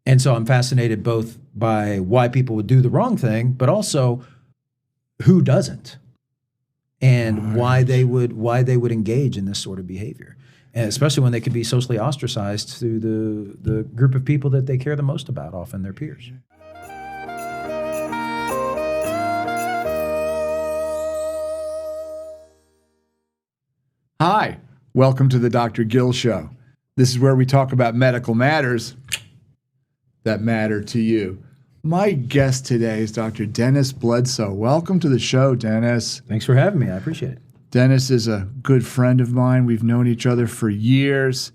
And so I'm fascinated both by why people would do the wrong thing, but also who doesn't, and why they would engage in this sort of behavior, and especially when they could be socially ostracized through the group of people that they care the most about, often their peers. Hi, welcome to the Dr. Gill Show. This is where we talk about medical matters that matter to you. My guest today is Dr. Dennis Bledsoe. Welcome to the show, Dennis. Thanks for having me. I appreciate it. Dennis is a good friend of mine. We've known each other for years.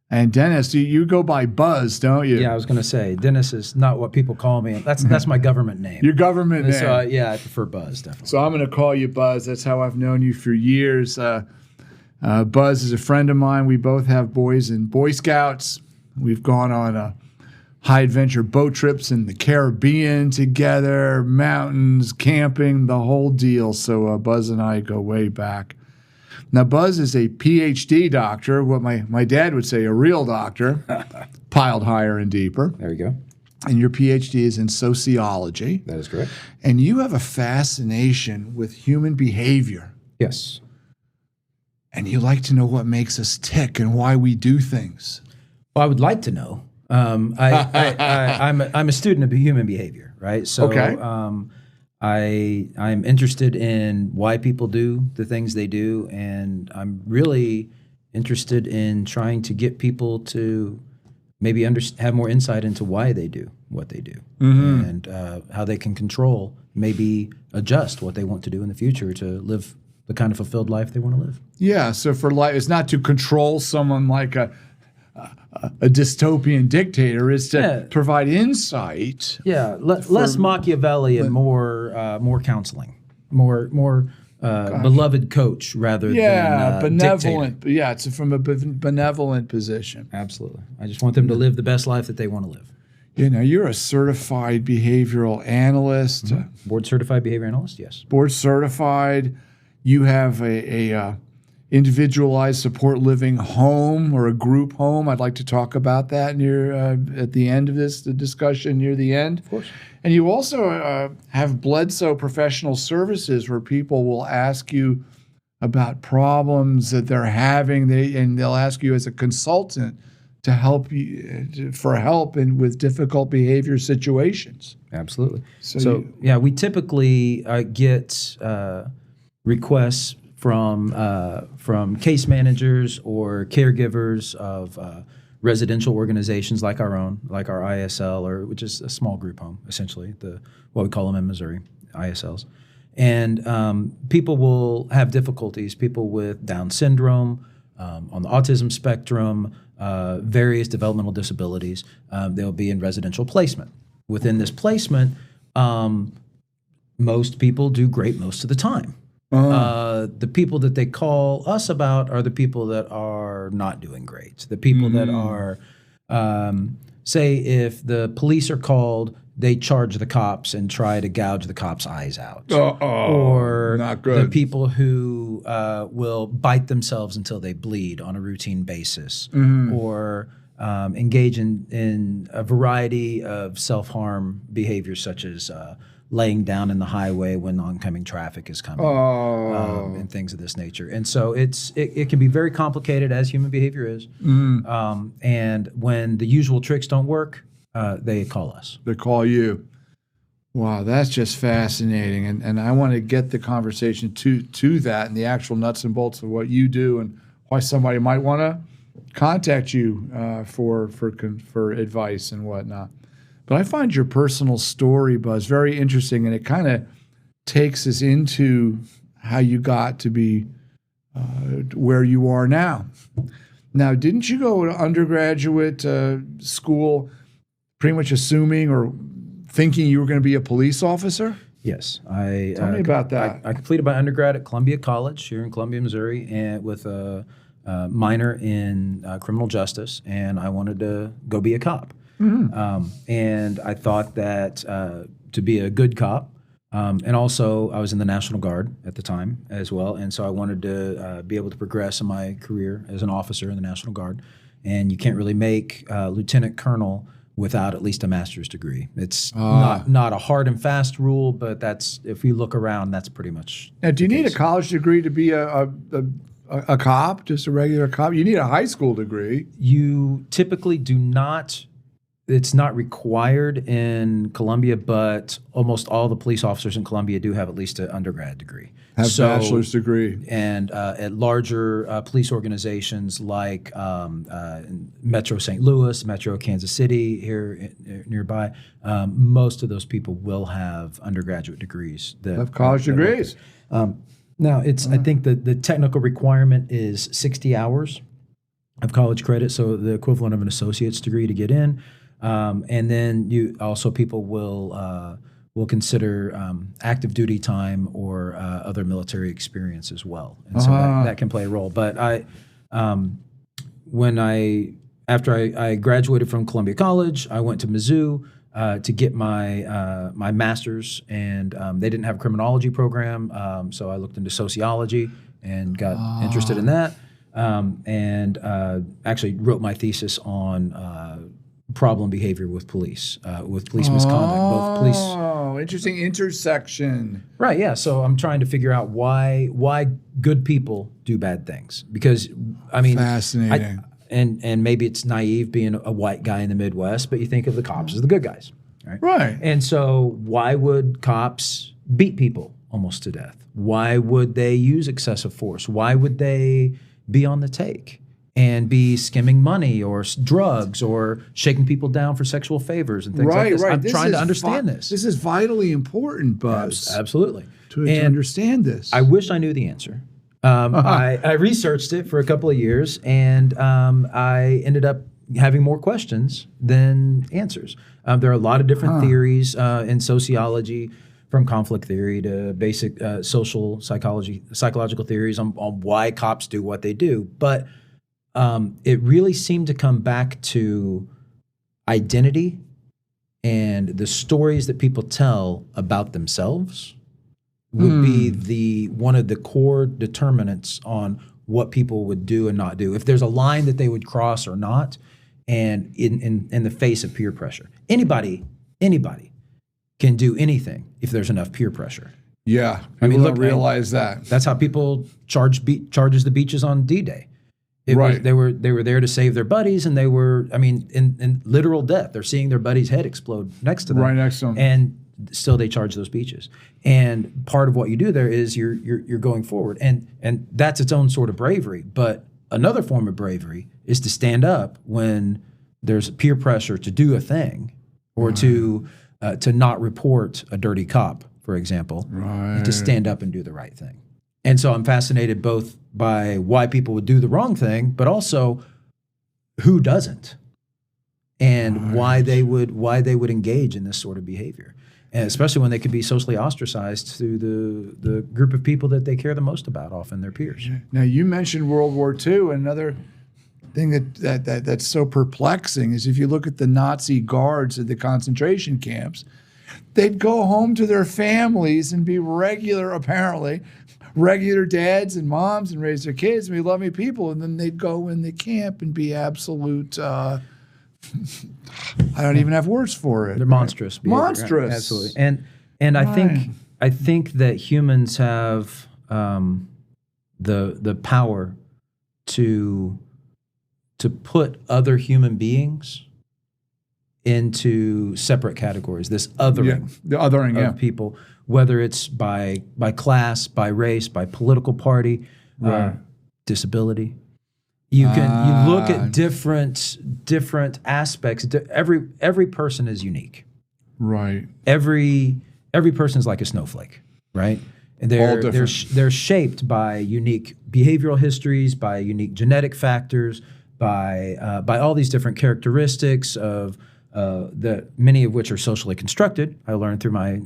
And Dennis, you go by Buzz, don't you? Yeah, I was going to say, Dennis is not what people call me. That's my government name. Your government name. So, yeah, I prefer Buzz, definitely. So I'm going to call you Buzz. That's how I've known you for years. Buzz is a friend of mine. We both have boys in Boy Scouts. We've gone on high-adventure boat trips in the Caribbean together, mountains, camping, the whole deal. So Buzz and I go way back. Now, Buzz is a PhD doctor, what my dad would say, a real doctor, piled higher and deeper. There you go. And your PhD is in sociology. That is correct. And you have a fascination with human behavior. Yes. And you like to know what makes us tick and why we do things. Well, I would like to know. I'm a student of human behavior, right? So okay. I'm interested in why people do the things they do, and I'm really interested in trying to get people to maybe have more insight into why they do what they do, and how they can control, maybe adjust what they want to do in the future to live the kind of fulfilled life they want to live. Yeah, so for life, it's not to control someone like a dystopian dictator, is to provide insight. Yeah, less Machiavelli and more counseling, more beloved coach rather than benevolent. dictator. Yeah, it's from a benevolent position. Absolutely. I just want them to live the best life that they want to live. You know, you're a certified behavioral analyst. Board certified behavior analyst, yes. Board certified. You have a individualized support living home or a group home. I'd like to talk about that near at the end of the discussion, near the end. Of course. And you also have Bledsoe Professional Services, where people will ask you about problems that they're having, and they'll ask you as a consultant to help you for help with difficult behavior situations. Absolutely. So we typically get requests from case managers or caregivers of residential organizations like our own, like our ISL, which is a small group home, essentially, what we call them in Missouri, ISLs. And people will have difficulties, people with Down syndrome, on the autism spectrum, various developmental disabilities. They'll be in residential placement. Within this placement, most people do great most of the time. The people that they call us about are the people that are not doing great. The people that are, say, if the police are called, they charge the cops and try to gouge the cops' eyes out. Or not good. The people who will bite themselves until they bleed on a routine basis, or engage in a variety of self-harm behaviors, such as laying down in the highway when oncoming traffic is coming, and things of this nature. And so it can be very complicated, as human behavior is. And when the usual tricks don't work, they call us. They call you. Wow, that's just fascinating. And I want to get the conversation to that and the actual nuts and bolts of what you do and why somebody might want to contact you for advice and whatnot. But I find your personal story, Buzz, very interesting, and it kind of takes us into how you got to be where you are now. Now, didn't you go to undergraduate school pretty much assuming or thinking you were going to be a police officer? Yes. Tell me about that. I completed my undergrad at Columbia College here in Columbia, Missouri, and with a minor in criminal justice, and I wanted to go be a cop. And I thought that to be a good cop, and also I was in the National Guard at the time as well, and so I wanted to be able to progress in my career as an officer in the National Guard. And you can't really make lieutenant colonel without at least a master's degree. It's not a hard and fast rule, but that's, if you look around, that's pretty much. Now, do you need a college degree to be a cop, just a regular cop? You need a high school degree. You typically do not. It's not required in Columbia, but almost all the police officers in Columbia do have at least an undergrad degree. Have bachelor's degree. And at larger police organizations like Metro St. Louis, Metro Kansas City here nearby, most of those people will have undergraduate degrees. Have college degrees. Now, I think the technical requirement is 60 hours of college credit, so the equivalent of an associate's degree to get in. And then people will consider after duty time or other military experience as well, and so that can play a role. But after I graduated from Columbia College, I went to Mizzou to get my master's, and they didn't have a criminology program, so I looked into sociology and got interested in that, and actually wrote my thesis on problem behavior with police misconduct, both police. Oh, interesting intersection. Right, yeah. So I'm trying to figure out why good people do bad things, because I mean, fascinating. And maybe it's naive being a white guy in the Midwest, but you think of the cops as the good guys, right? Right. And so why would cops beat people almost to death? Why would they use excessive force? Why would they be on the take and be skimming money or drugs or shaking people down for sexual favors and things like this? I'm trying to understand this. This is vitally important, Buzz. Absolutely. To understand this. I wish I knew the answer. I researched it for a couple of years, and I ended up having more questions than answers. There are a lot of different theories in sociology, from conflict theory to basic social psychological theories on why cops do what they do. But it really seemed to come back to identity and the stories that people tell about themselves would be one of the core determinants on what people would do and not do. If there's a line that they would cross or not, and in the face of peer pressure. Anybody can do anything if there's enough peer pressure. Yeah, people don't realize that. That's how people charges the beaches on D-Day. They were there to save their buddies, and they were, in literal death. They're seeing their buddy's head explode next to them. Right next to them. And still they charge those beaches. And part of what you do there is you're going forward. And that's its own sort of bravery. But another form of bravery is to stand up when there's peer pressure to do a thing, or to not report a dirty cop, for example, and to stand up and do the right thing. And so I'm fascinated both by why people would do the wrong thing, but also who doesn't, and why they would engage in this sort of behavior, and especially when they could be socially ostracized through the group of people that they care the most about, often their peers. Now, you mentioned World War II. Another thing that's so perplexing is if you look at the Nazi guards at the concentration camps, they'd go home to their families and be regular dads and moms and raise their kids and be loving people, and then they'd go in the camp and be absolute I don't even have words for it. They're monstrous. Monstrous. Absolutely. And I think that humans have the power to put other human beings into separate categories. This othering, the othering of people, whether it's by class, by race, by political party, disability. You look at different aspects. Every person is unique. Right. Every person is like a snowflake, right? And they're shaped by unique behavioral histories, by unique genetic factors, by all these different characteristics of that, many of which are socially constructed. I learned through my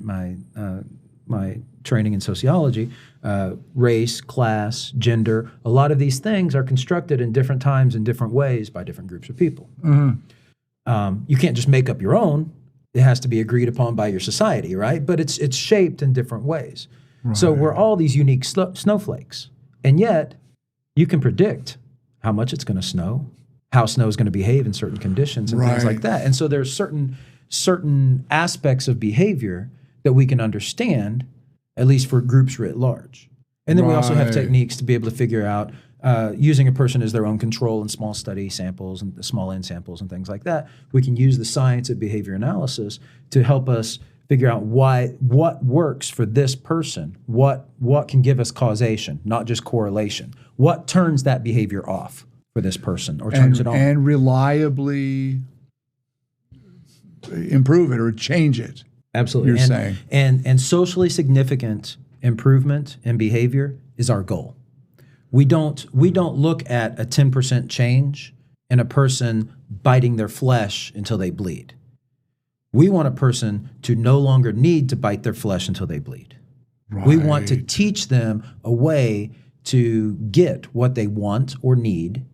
training in sociology, race, class, gender. A lot of these things are constructed in different times in different ways by different groups of people. Mm-hmm. You can't just make up your own. It has to be agreed upon by your society, right? But it's shaped in different ways. Right. So we're all these unique snowflakes. And yet, you can predict how much it's going to snow. how snow is going to behave in certain conditions and things like that. And so there's certain aspects of behavior that we can understand, at least for groups writ large. And then we also have techniques to be able to figure out, using a person as their own control in small study samples and small n samples and things like that. We can use the science of behavior analysis to help us figure out what works for this person, what can give us causation, not just correlation. What turns that behavior off for this person or turns it on? And reliably improve it or change it. Absolutely. You're saying. And socially significant improvement in behavior is our goal. We don't look at a 10% change in a person biting their flesh until they bleed. We want a person to no longer need to bite their flesh until they bleed. Right. We want to teach them a way to get what they want or need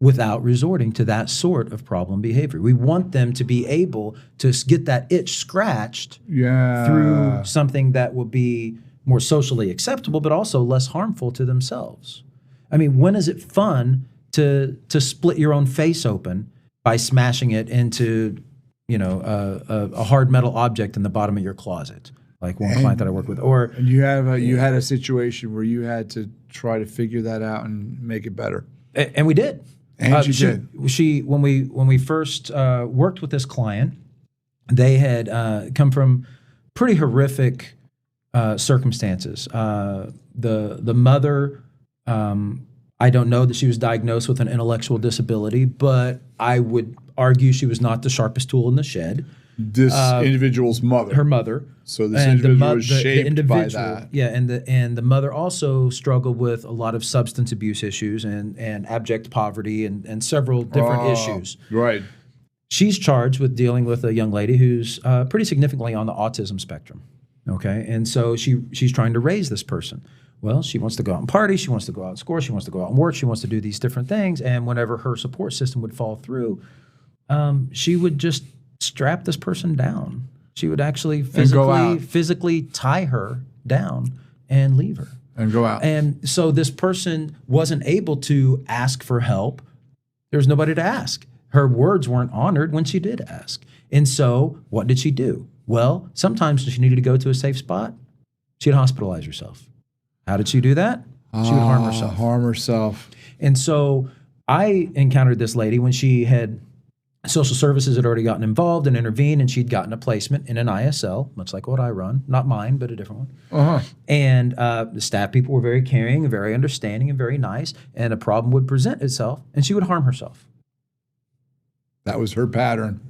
without resorting to that sort of problem behavior. We want them to be able to get that itch scratched through something that will be more socially acceptable, but also less harmful to themselves. I mean, when is it fun to split your own face open by smashing it into, a hard metal object in the bottom of your closet, like one client that I work with? Or you had a situation where you had to try to figure that out and make it better, and we did. And you did. When we first worked with this client, they had come from pretty horrific circumstances. The mother, I don't know that she was diagnosed with an intellectual disability, but I would argue she was not the sharpest tool in the shed. This individual's mother. Her mother. So this individual was shaped by that. Yeah, and the mother also struggled with a lot of substance abuse issues and abject poverty and several different issues. Right. She's charged with dealing with a young lady who's pretty significantly on the autism spectrum. Okay, and so she's trying to raise this person. Well, she wants to go out and party, she wants to go out and score, she wants to go out and work, she wants to do these different things, and whenever her support system would fall through, she would just strap this person down. She would actually physically tie her down and leave her. And go out. And so this person wasn't able to ask for help. There was nobody to ask. Her words weren't honored when she did ask. And so what did she do? Well, sometimes she needed to go to a safe spot. She'd hospitalize herself. How did she do that? She would harm herself. And so I encountered this lady when she had social services had already gotten involved and intervened, and she'd gotten a placement in an ISL, much like what I run. Not mine, but a different one. And the staff people were very caring and very understanding and very nice, and a problem would present itself, and she would harm herself. That was her pattern.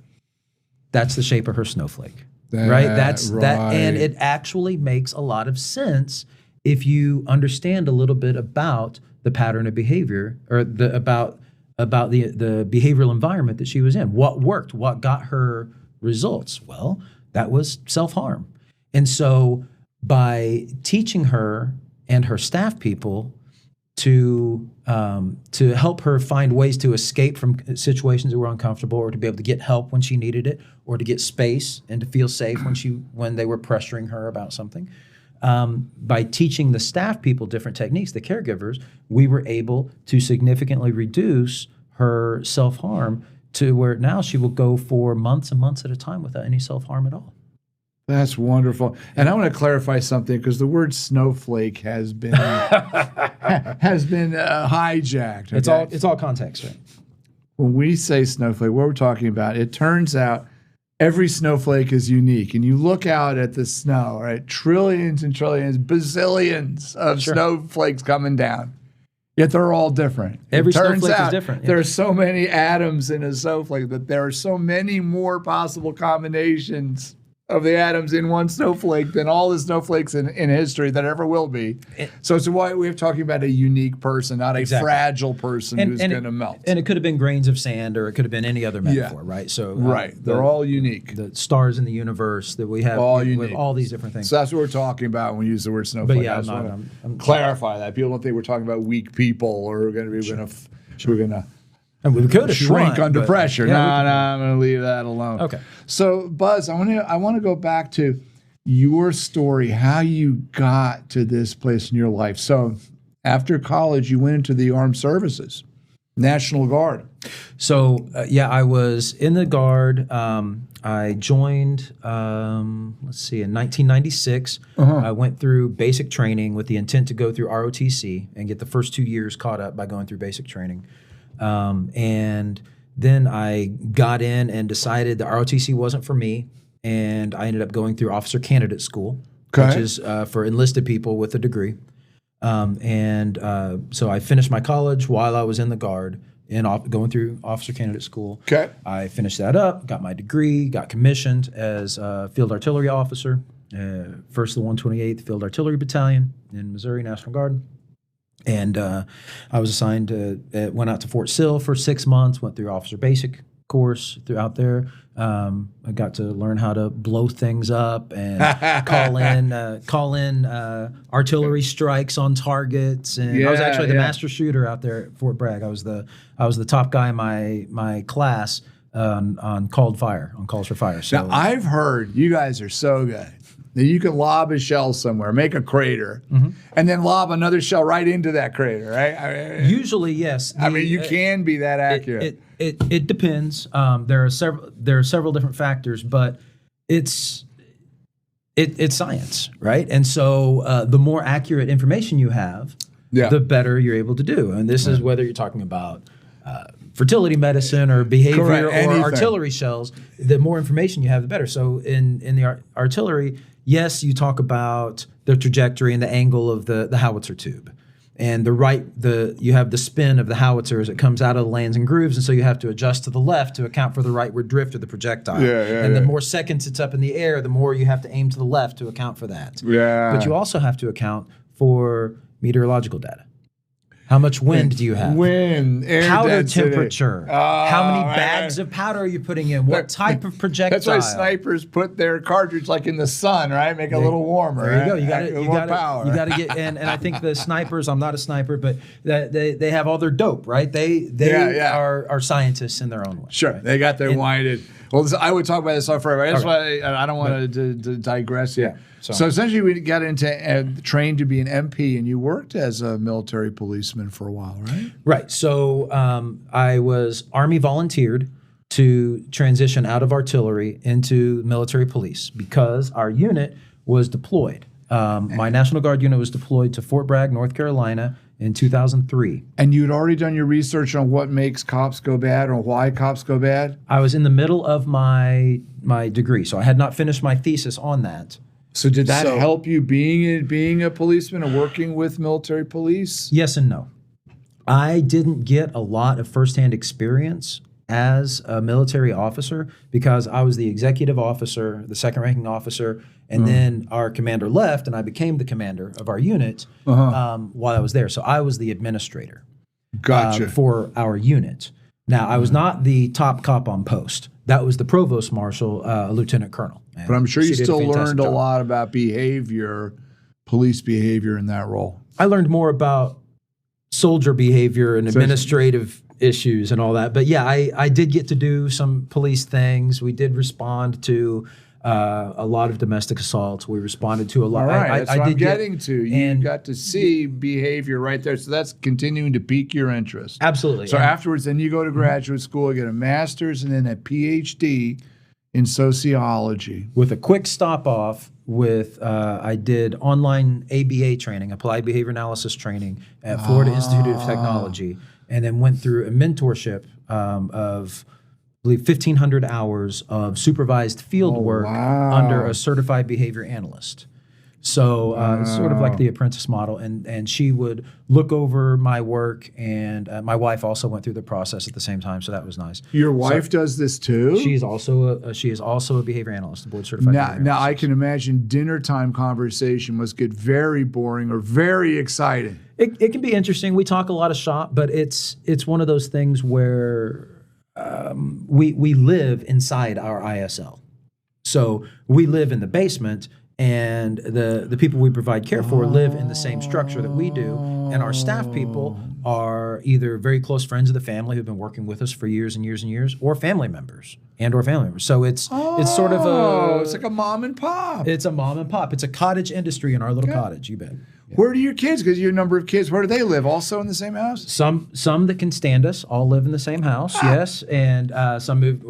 That's the shape of her snowflake. Right? That's that, and it actually makes a lot of sense if you understand a little bit about the pattern of behavior, or about the behavioral environment that she was in. What worked? What got her results? Well, that was self-harm. And so by teaching her and her staff people to help her find ways to escape from situations that were uncomfortable, or to be able to get help when she needed it, or to get space and to feel safe when they were pressuring her about something. By teaching the staff people different techniques, the caregivers, we were able to significantly reduce her self-harm to where now she will go for months and months at a time without any self-harm at all. That's wonderful. And I want to clarify something, because the word snowflake has been hijacked. Okay? It's all context, right? When we say snowflake, what we're talking about, it turns out every snowflake is unique. And you look out at the snow, right? Trillions and trillions, bazillions of snowflakes coming down. Yet they're all different. Every snowflake is different. Yeah. There are so many atoms in a snowflake that there are so many more possible combinations of the atoms in one snowflake than all the snowflakes in history that ever will be. So it's why we're talking about a unique person, not a fragile person who's going to melt. And it could have been grains of sand, or it could have been any other metaphor, right? So they're all unique. The stars in the universe that we have with all these different things. So that's what we're talking about when we use the word snowflake. But yeah, I'm clarify that. People don't think we're talking about weak people, or we're going to and we could shrink under pressure. No, I'm going to leave that alone. Okay. So, Buzz, I want to go back to your story, how you got to this place in your life. So, after college, you went into the armed services. National Guard. So I was in the Guard. I joined, let's see, in 1996. I went through basic training with the intent to go through ROTC and get the first 2 years caught up by going through basic training. And then I got in and decided the ROTC wasn't for me, and I ended up going through Officer Candidate School, which is for enlisted people with a degree. So I finished my college while I was in the Guard and going through Officer Candidate School. Okay. I finished that up, got my degree, got commissioned as a Field Artillery Officer, first of the 128th Field Artillery Battalion in Missouri National Guard. And I was assigned went out to Fort Sill for 6 months, went through Officer Basic course throughout there. I got to learn how to blow things up and call in artillery strikes on targets. And I was actually the master shooter out there at Fort Bragg. I was the top guy in my class on calls for fire. So now I've heard you guys are so good that you can lob a shell somewhere, make a crater, and then lob another shell right into that crater, right? I mean, usually, yes. You can be that accurate. It depends. There are several different factors, but it's science, right? And so the more accurate information you have, the better you're able to do. And this is whether you're talking about fertility medicine or behavior or artillery shells. The more information you have, the better. So in the artillery, yes, you talk about the trajectory and the angle of the howitzer tube. And you have the spin of the howitzer as it comes out of the lands and grooves, and so you have to adjust to the left to account for the rightward drift of the projectile. The more seconds it's up in the air, the more you have to aim to the left to account for that. But you also have to account for meteorological data. How much wind do you have? Wind, air powder density. Temperature. How many bags of powder are you putting in? What type of projectile? That's why snipers put their cartridge like in the sun, right? Make it a little warmer. There you go. You got to get in. And I think the snipers. I'm not a sniper, but they have all their dope, right? They are scientists in their own way. Sure, right? They got their winded. Well, I would talk about this all forever. That's why I don't want to digress here. So essentially, we got into trained to be an MP, and you worked as a military policeman for a while, right? Right. So I was Army volunteered to transition out of artillery into military police because our unit was deployed. My National Guard unit was deployed to Fort Bragg, North Carolina in 2003. And you'd already done your research on what makes cops go bad or why cops go bad? I was in the middle of my degree, so I had not finished my thesis on that. So did that help you being a policeman and working with military police? Yes and no. I didn't get a lot of firsthand experience as a military officer because I was the executive officer, the second ranking officer, and then our commander left and I became the commander of our unit while I was there. So I was the administrator for our unit. Now, I was not the top cop on post. That was the provost marshal, a lieutenant colonel. But I'm sure you still learned a lot about police behavior in that role. I learned more about soldier behavior and administrative issues and all that. But yeah, I did get to do some police things. We did respond to a lot of domestic assaults. We responded to a lot. All right, that's what I'm getting to. You got to see behavior right there. So that's continuing to pique your interest. Absolutely. So afterwards, then you go to graduate school, get a master's and then a PhD in sociology. With a quick stop off with, I did online ABA training, Applied Behavior Analysis training at Florida Institute of Technology, and then went through a mentorship of, I believe, 1,500 hours of supervised field work under a certified behavior analyst. So it's sort of like the apprentice model, and she would look over my work, and my wife also went through the process at the same time, so that was nice. Your wife does this too? She is also a behavior analyst, a board certified behavior analyst. Now I can imagine dinner time conversation must get very boring or very exciting. It can be interesting. We talk a lot of shop, but it's one of those things where we live inside our ISL. So we live in the basement, and the people we provide care for live in the same structure that we do. And our staff people are either very close friends of the family who've been working with us for years and years and years, or family members. So it's sort of it's like a mom and pop. It's a mom and pop. It's a cottage industry in our little cottage, you bet. Where do your kids? Because you have a number of kids. Where do they live? Also in the same house? Some that can stand us all live in the same house, yes. And some moved.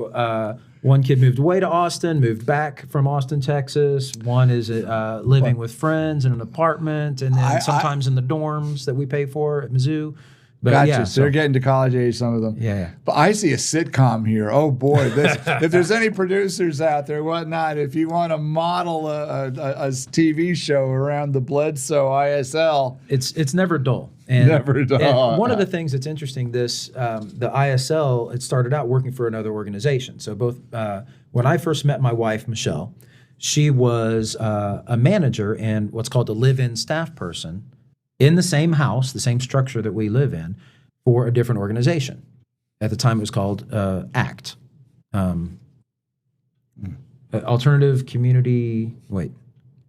One kid moved away to Austin, moved back from Austin, Texas. One is living with friends in an apartment, and then sometimes in the dorms that we pay for at Mizzou. But Gotcha. yeah, So they're getting to college age, some of them. Yeah. But I see a sitcom here. Oh boy! If there's any producers out there, whatnot, if you want to model a TV show around the Bledsoe ISL, it's never dull. And, never dull. And one of the things that's interesting, the ISL, it started out working for another organization. So both when I first met my wife, Michelle, she was a manager and what's called a live-in staff person in the same house, the same structure that we live in, for a different organization. At the time, it was called ACT, Alternative Community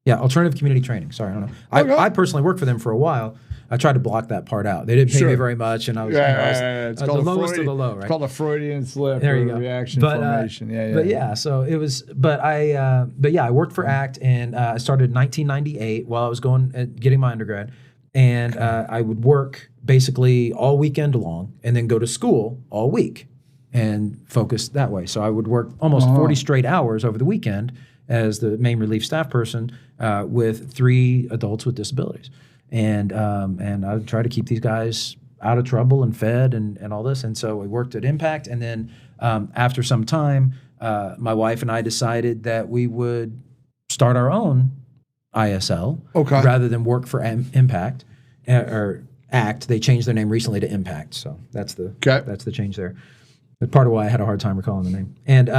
Training. Sorry, I don't know. I personally worked for them for a while. I tried to block that part out. They didn't pay me very much, and I was, it's the lowest of the low. Right? It's called a Freudian slip. There you go. Reaction formation. But yeah, so it was. But I worked for ACT, and I started in 1998 while I was getting my undergrad. And I would work basically all weekend long and then go to school all week and focus that way. So I would work almost 40 straight hours over the weekend as the main relief staff person with 3 adults with disabilities. And I would try to keep these guys out of trouble and fed and all this. And so we worked at Impact. And then after some time, my wife and I decided that we would start our own ISL rather than work for Impact or ACT. They changed their name recently to Impact, so that's the change there. That's part of why I had a hard time recalling the name. And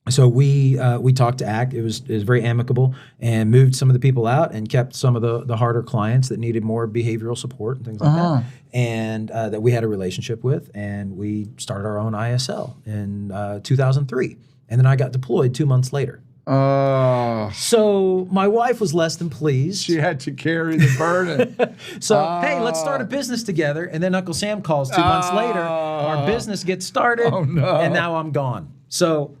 so we talked to ACT. It was very amicable and moved some of the people out and kept some of the harder clients that needed more behavioral support and things like that, and that we had a relationship with. And we started our own ISL in 2003, and then I got deployed 2 months later. So my wife was less than pleased. She had to carry the burden. Hey, let's start a business together. And then Uncle Sam calls 2 months later. Our business gets started. Oh, no. And now I'm gone. So,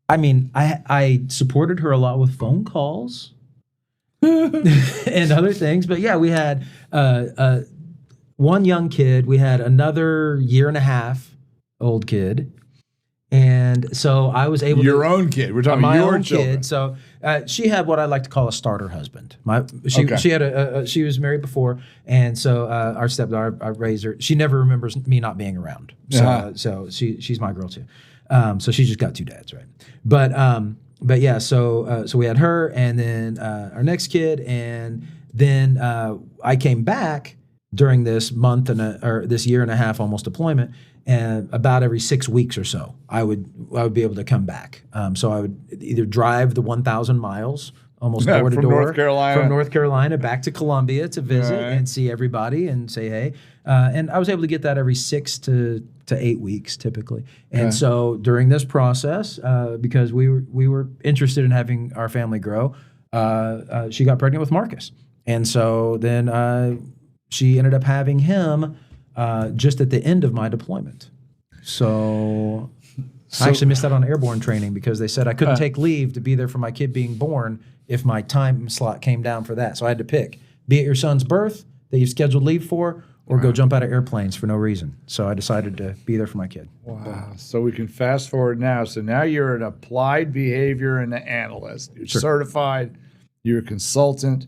I mean, I supported her a lot with phone calls and other things. But yeah, we had one young kid. We had another 1.5-year-old kid. And so I was able your own kid. We're talking my your own children. kid. So she had what I like to call a starter husband. She was married before, and so our stepdaughter, I raised her. She never remembers me not being around. So she's my girl too. So she just got 2 dads, right? But yeah. So we had her, and then our next kid, and then I came back during this month or this 1.5 year almost deployment. And about every 6 weeks or so, I would be able to come back. So I would either drive the 1,000 miles, almost door to door, from North Carolina back to Columbia to visit and see everybody and say hey. And I was able to get that every 6 to 8 weeks typically. And so during this process, because we were interested in having our family grow, she got pregnant with Marcus, and so then she ended up having him. Just at the end of my deployment. So I actually missed out on airborne training because they said I couldn't take leave to be there for my kid being born if my time slot came down for that. So I had to pick, be at your son's birth that you've scheduled leave for, or go jump out of airplanes for no reason. So I decided to be there for my kid. Wow. So we can fast forward now. So now you're an applied behavior and an analyst. You're certified. You're a consultant.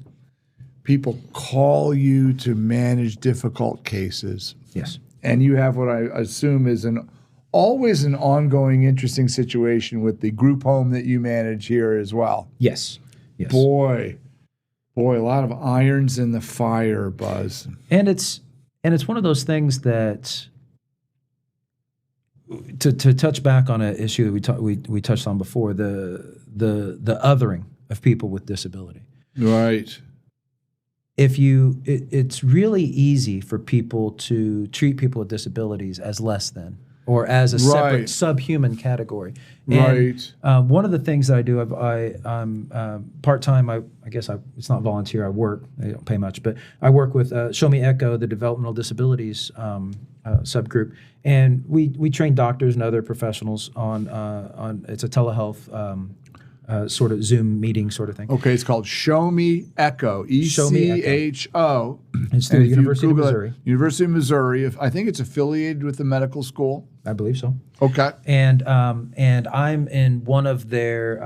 People call you to manage difficult cases. Yes. And you have what I assume is always an ongoing interesting situation with the group home that you manage here as well. Yes. Boy, a lot of irons in the fire, Buzz. And it's one of those things that to touch back on an issue that we touched on before, the othering of people with disability. Right. It's really easy for people to treat people with disabilities as less than or as a separate subhuman category. And, one of the things that I do, I'm part-time, I guess it's not volunteer, I work, they don't pay much, but I work with Show Me Echo, the developmental disabilities subgroup, and we train doctors and other professionals on it's a telehealth sort of Zoom meeting sort of thing. Okay, it's called Show Me Echo. Show Me Echo. ECHO. It's through the University of Missouri. University of Missouri. I think it's affiliated with the medical school. I believe so. Okay. And I'm in one of their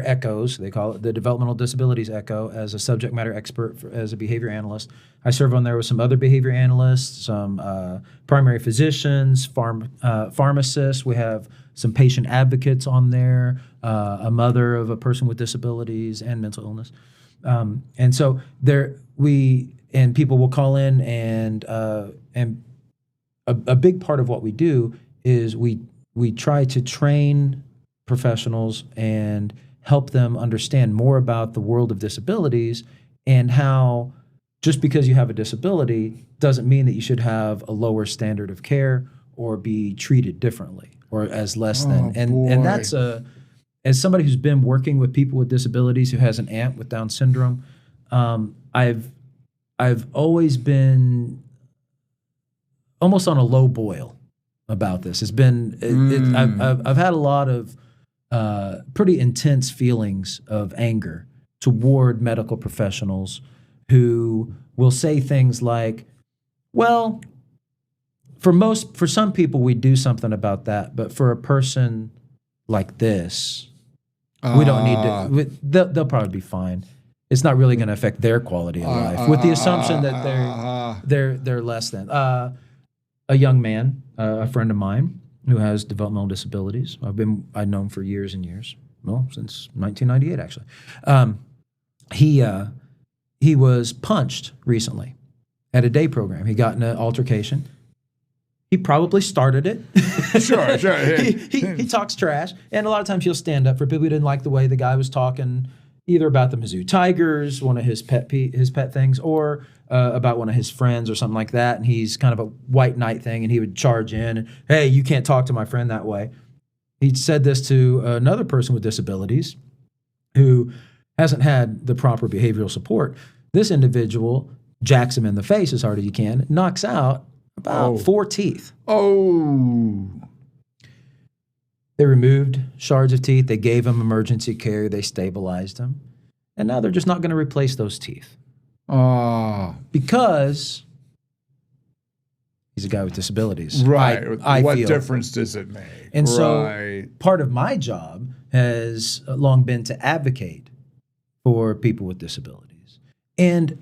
echoes. They call it the Developmental Disabilities Echo as a subject matter expert as a behavior analyst. I serve on there with some other behavior analysts, some primary physicians, pharmacists. We have some patient advocates on there, a mother of a person with disabilities and mental illness. And so people will call in and a big part of what we do is we try to train professionals and help them understand more about the world of disabilities and how just because you have a disability doesn't mean that you should have a lower standard of care or be treated differently or as less than. And that's as somebody who's been working with people with disabilities, who has an aunt with Down syndrome, I've always been almost on a low boil about this. It's been I've had a lot of pretty intense feelings of anger toward medical professionals who will say things like, "Well, for some people we do something about that, but for a person like this, we don't need to. They'll probably be fine. It's not really going to affect their quality of life," with the assumption that they're less than. A young man, a friend of mine, who has developmental disabilities. I've known for years and years. Well, since 1998, actually. He was punched recently at a day program. He got in an altercation. He probably started it. Sure. He talks trash, and a lot of times he'll stand up for people who didn't like the way the guy was talking, either about the Mizzou Tigers, one of his pet things, or about one of his friends or something like that. And he's kind of a white knight thing, and he would charge in and, "Hey, you can't talk to my friend that way." He said this to another person with disabilities who hasn't had the proper behavioral support. This individual jacks him in the face as hard as you can, knocks out about 4 teeth. Oh. They removed shards of teeth. They gave him emergency care. They stabilized him. And now they're just not going to replace those teeth. Because he's a guy with disabilities. Right. I what feel. difference does it make? And so part of my job has long been to advocate for people with disabilities. And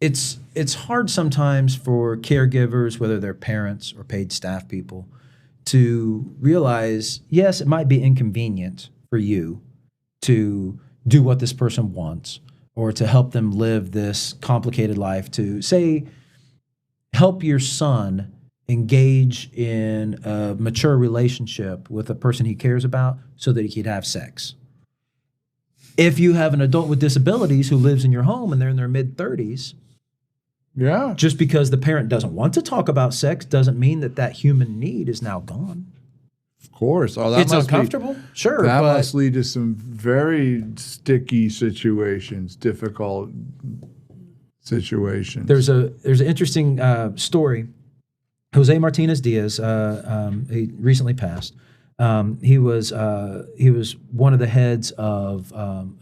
it's hard sometimes for caregivers, whether they're parents or paid staff people, to realize, yes, it might be inconvenient for you to do what this person wants or to help them live this complicated life, to say, help your son engage in a mature relationship with a person he cares about so that he could have sex. If you have an adult with disabilities who lives in your home and they're in their mid-30s, just because the parent doesn't want to talk about sex doesn't mean that human need is now gone. Of course. It's uncomfortable. Sure. That must lead to some very sticky situations, difficult situations. There's an interesting story. Jose Martinez Diaz, he recently passed. He was one of the heads of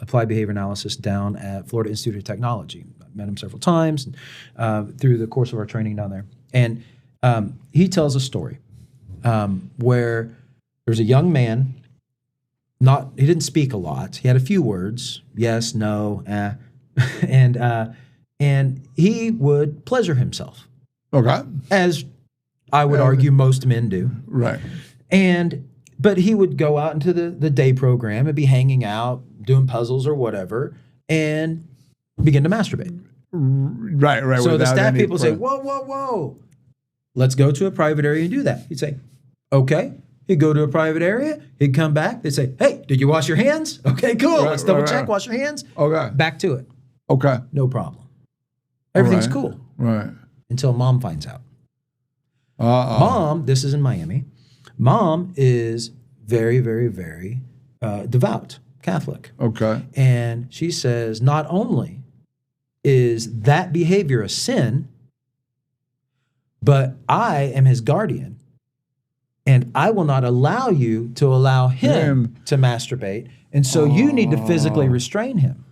applied behavior analysis down at Florida Institute of Technology. I met him several times through the course of our training down there. And he tells a story where there's a young man. He didn't speak a lot. He had a few words, yes, no, and he would pleasure himself. Okay. As I would argue most men do. Right. But he would go out into the day program and be hanging out, doing puzzles or whatever, and begin to masturbate. Right. So the staff people say, whoa. Let's go to a private area and do that. He'd say, okay. He'd go to a private area. He'd come back. They'd say, hey, did you wash your hands? Okay, cool. Let's double check. Wash your hands. Okay. Back to it. Okay. No problem. Everything's cool. Right. Until mom finds out. Mom, this is in Miami. Mom is very, very, very devout Catholic. Okay. And she says, not only is that behavior a sin, but I am his guardian. and I will not allow you to allow him to masturbate. And so you need to physically restrain him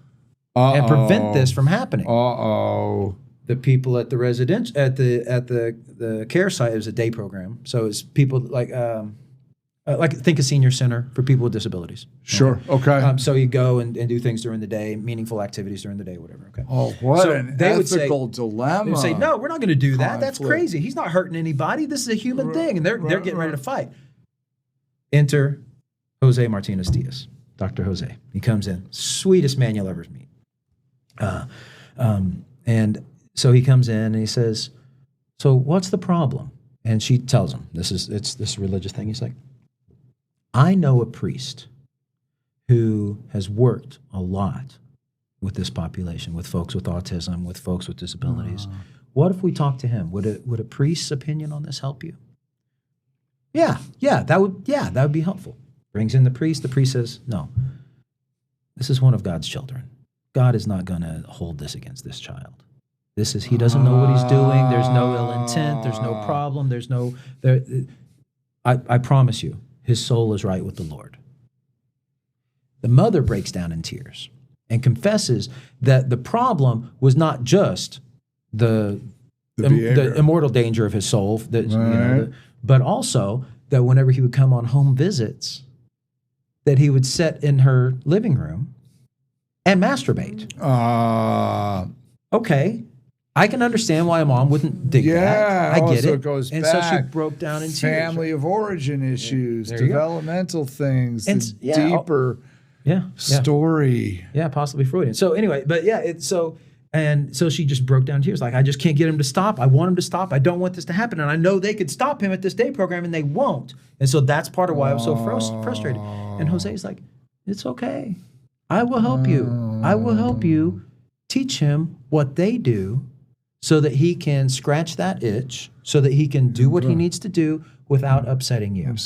and prevent this from happening. The people at the the care site, it was a day program. So it's people like think a senior center for people with disabilities. Sure. Okay. So you go and do things during the day, meaningful activities during the day, whatever. Okay. Oh, what an ethical dilemma. They would say, no, we're not going to do that. That's crazy. He's not hurting anybody. This is a human thing. And they're getting ready to fight. Enter Jose Martinez Diaz, Dr. Jose. He comes in, sweetest man you'll ever meet. And so he comes in and he says, so what's the problem? And she tells him, it's this religious thing. He's like, I know a priest who has worked a lot with this population, with folks with autism, with folks with disabilities. What if we talk to him? Would a priest's opinion on this help you? Yeah, that would be helpful. Brings in the priest. The priest says, no, this is one of God's children. God is not going to hold this against this child. He doesn't know what he's doing. There's no ill intent. There's no problem. I promise you, his soul is right with the Lord. The mother breaks down in tears and confesses that the problem was not just the immortal danger of his soul, but also that whenever he would come on home visits, that he would sit in her living room and masturbate. Okay. I can understand why a mom wouldn't dig that. I get it. It goes and back. So she broke down in tears. Family of origin issues, developmental things, and, deeper story. Yeah, possibly Freudian. So anyway, but so she just broke down in tears. Like, I just can't get him to stop. I want him to stop. I don't want this to happen. And I know they could stop him at this day program and they won't. And so that's part of why I'm so frustrated. And Jose's like, it's okay. I will help you. I will help you teach him what they do, so that he can scratch that itch, so that he can do what he needs to do without upsetting you.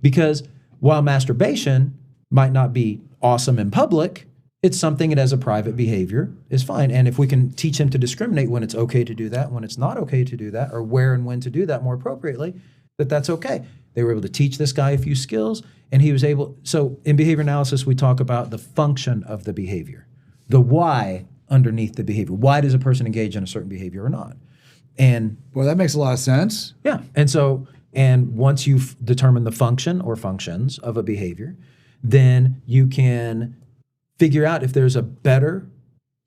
Because while masturbation might not be awesome in public, it's something that as a private behavior is fine. And if we can teach him to discriminate when it's okay to do that, when it's not okay to do that, or where and when to do that more appropriately, that's okay. They were able to teach this guy a few skills, and he was able. So in behavior analysis, we talk about the function of the behavior, the why underneath the behavior. Why does a person engage in a certain behavior or not? And well, that makes a lot of sense. Yeah. And once you've determined the function or functions of a behavior, then you can figure out if there's a better,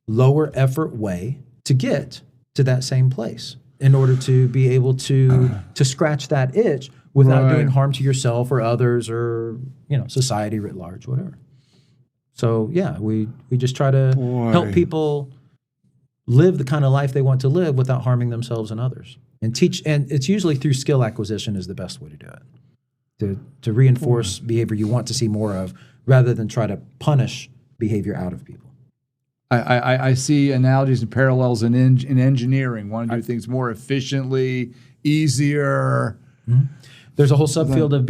lower effort way to get to that same place in order to be able to scratch that itch without doing harm to yourself or others or, society writ large, whatever. So yeah, we just try to help people live the kind of life they want to live without harming themselves and others. And teach, and it's usually through skill acquisition is the best way to do it. To reinforce behavior you want to see more of, rather than try to punish behavior out of people. I see analogies and parallels in engineering. Want to do things more efficiently, easier. Mm-hmm. There's a whole subfield of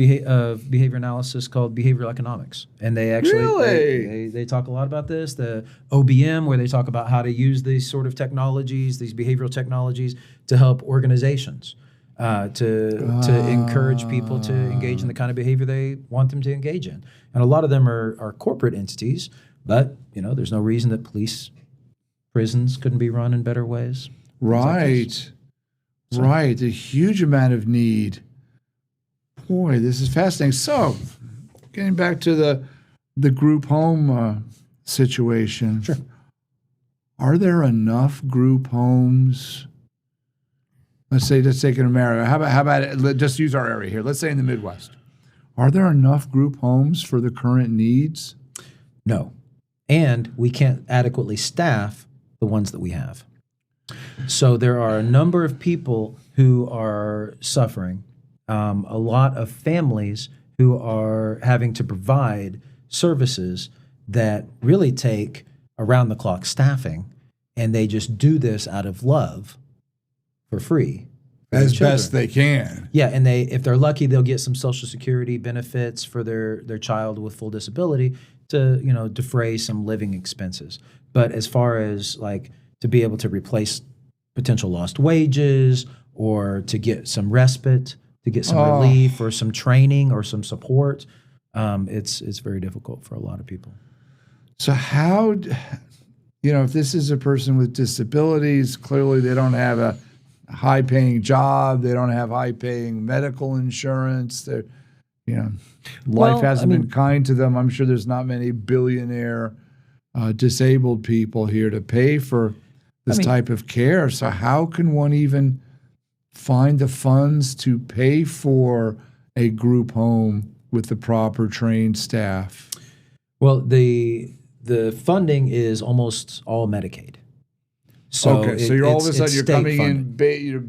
behavior analysis called behavioral economics, and they actually they talk a lot about this. The OBM, where they talk about how to use these sort of technologies, these behavioral technologies, to help organizations, to encourage people to engage in the kind of behavior they want them to engage in. And a lot of them are corporate entities, but there's no reason that prisons couldn't be run in better ways. Right, right. A huge amount of need. Boy, this is fascinating. So, getting back to the group home situation. Sure. Are there enough group homes? Let's take it in America. How about just use our area here? Let's say in the Midwest. Are there enough group homes for the current needs? No. And we can't adequately staff the ones that we have. So there are a number of people who are suffering. A lot of families who are having to provide services that really take around-the-clock staffing, and they just do this out of love for free. As best they can. Yeah, and if they're lucky, they'll get some Social Security benefits for their child with full disability to defray some living expenses. But as far as to be able to replace potential lost wages or to get some respite, to get some relief or some training or some support, it's very difficult for a lot of people. So how, if this is a person with disabilities, clearly they don't have a high-paying job, they don't have high-paying medical insurance, they're, life hasn't been kind to them. I'm sure there's not many billionaire disabled people here to pay for this type of care. So how can one even find the funds to pay for a group home with the proper trained staff? Well, the funding is almost all Medicaid. So so you're all of a sudden you're coming in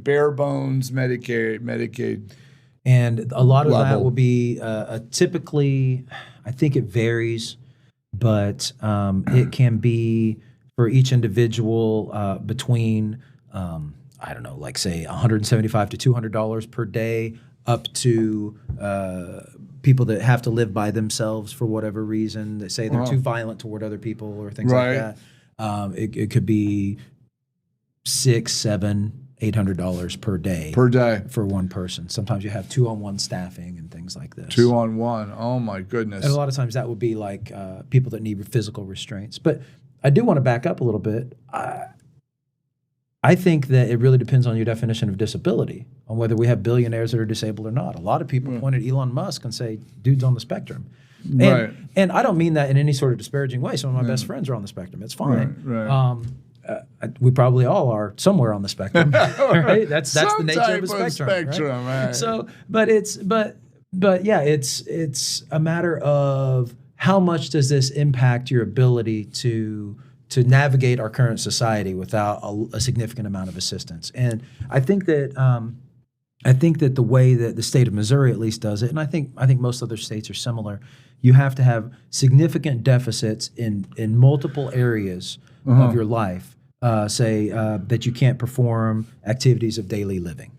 bare bones Medicaid. And a lot of that will be typically, I think it varies, but it can be for each individual between, I don't know, like say $175 to $200 per day, up to people that have to live by themselves for whatever reason, that say they're too violent toward other people or things like that. It could be $600, $700, $800 per day for one person. Sometimes you have 2-on-1 staffing and things like this. 2-on-1. Oh my goodness. And a lot of times that would be like people that need physical restraints. But I do want to back up a little bit. I think that it really depends on your definition of disability, on whether we have billionaires that are disabled or not. A lot of people point at Elon Musk and say, dude's on the spectrum. And I don't mean that in any sort of disparaging way. Some of my best friends are on the spectrum. It's fine. We probably all are somewhere on the spectrum, right? That's the nature of the spectrum, right? So, but yeah, it's a matter of how much does this impact your ability to navigate our current society without a significant amount of assistance. And I think that the way that the state of Missouri at least does it, and I think most other states are similar, you have to have significant deficits in multiple areas of your life. Say that you can't perform activities of daily living.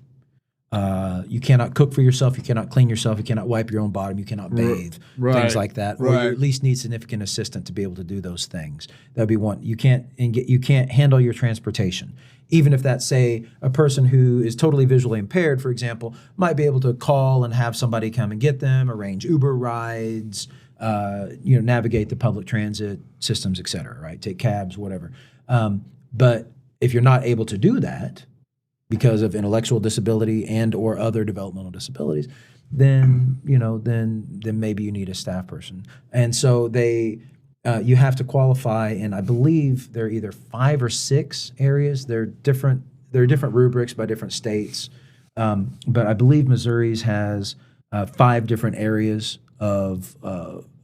You cannot cook for yourself. You cannot clean yourself. You cannot wipe your own bottom. You cannot bathe. Things like that. Or you at least need significant assistance to be able to do those things. That'd be one. You can't handle your transportation. Even if that's, say, a person who is totally visually impaired, for example, might be able to call and have somebody come and get them, arrange Uber rides, navigate the public transit systems, et cetera, right? Take cabs, whatever. But if you're not able to do that because of intellectual disability and or other developmental disabilities, then maybe you need a staff person. And so you have to qualify, and I believe there are either 5 or 6 areas. There are different rubrics by different states, but I believe Missouri's has 5 different areas of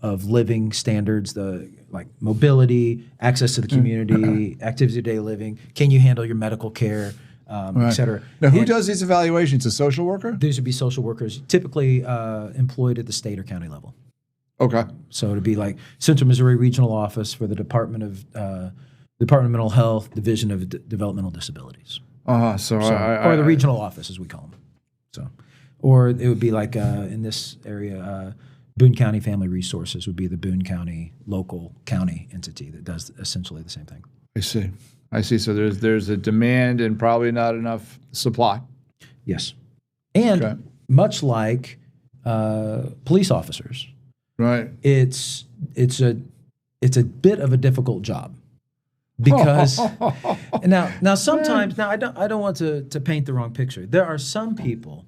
living standards, like mobility, access to the community, activities of daily living. Can you handle your medical care, et cetera? Now, who does these evaluations? A social worker? These would be social workers, typically employed at the state or county level. Okay. So it'd be like Central Missouri Regional Office for the Department of Mental Health, Division of Developmental Disabilities. Or the regional office, as we call them. So, or it would be like in this area. Boone County Family Resources would be the Boone County local county entity that does essentially the same thing. I see. So there's a demand and probably not enough supply. Yes. And much like police officers, right? It's a bit of a difficult job because now sometimes I don't want to paint the wrong picture. There are some people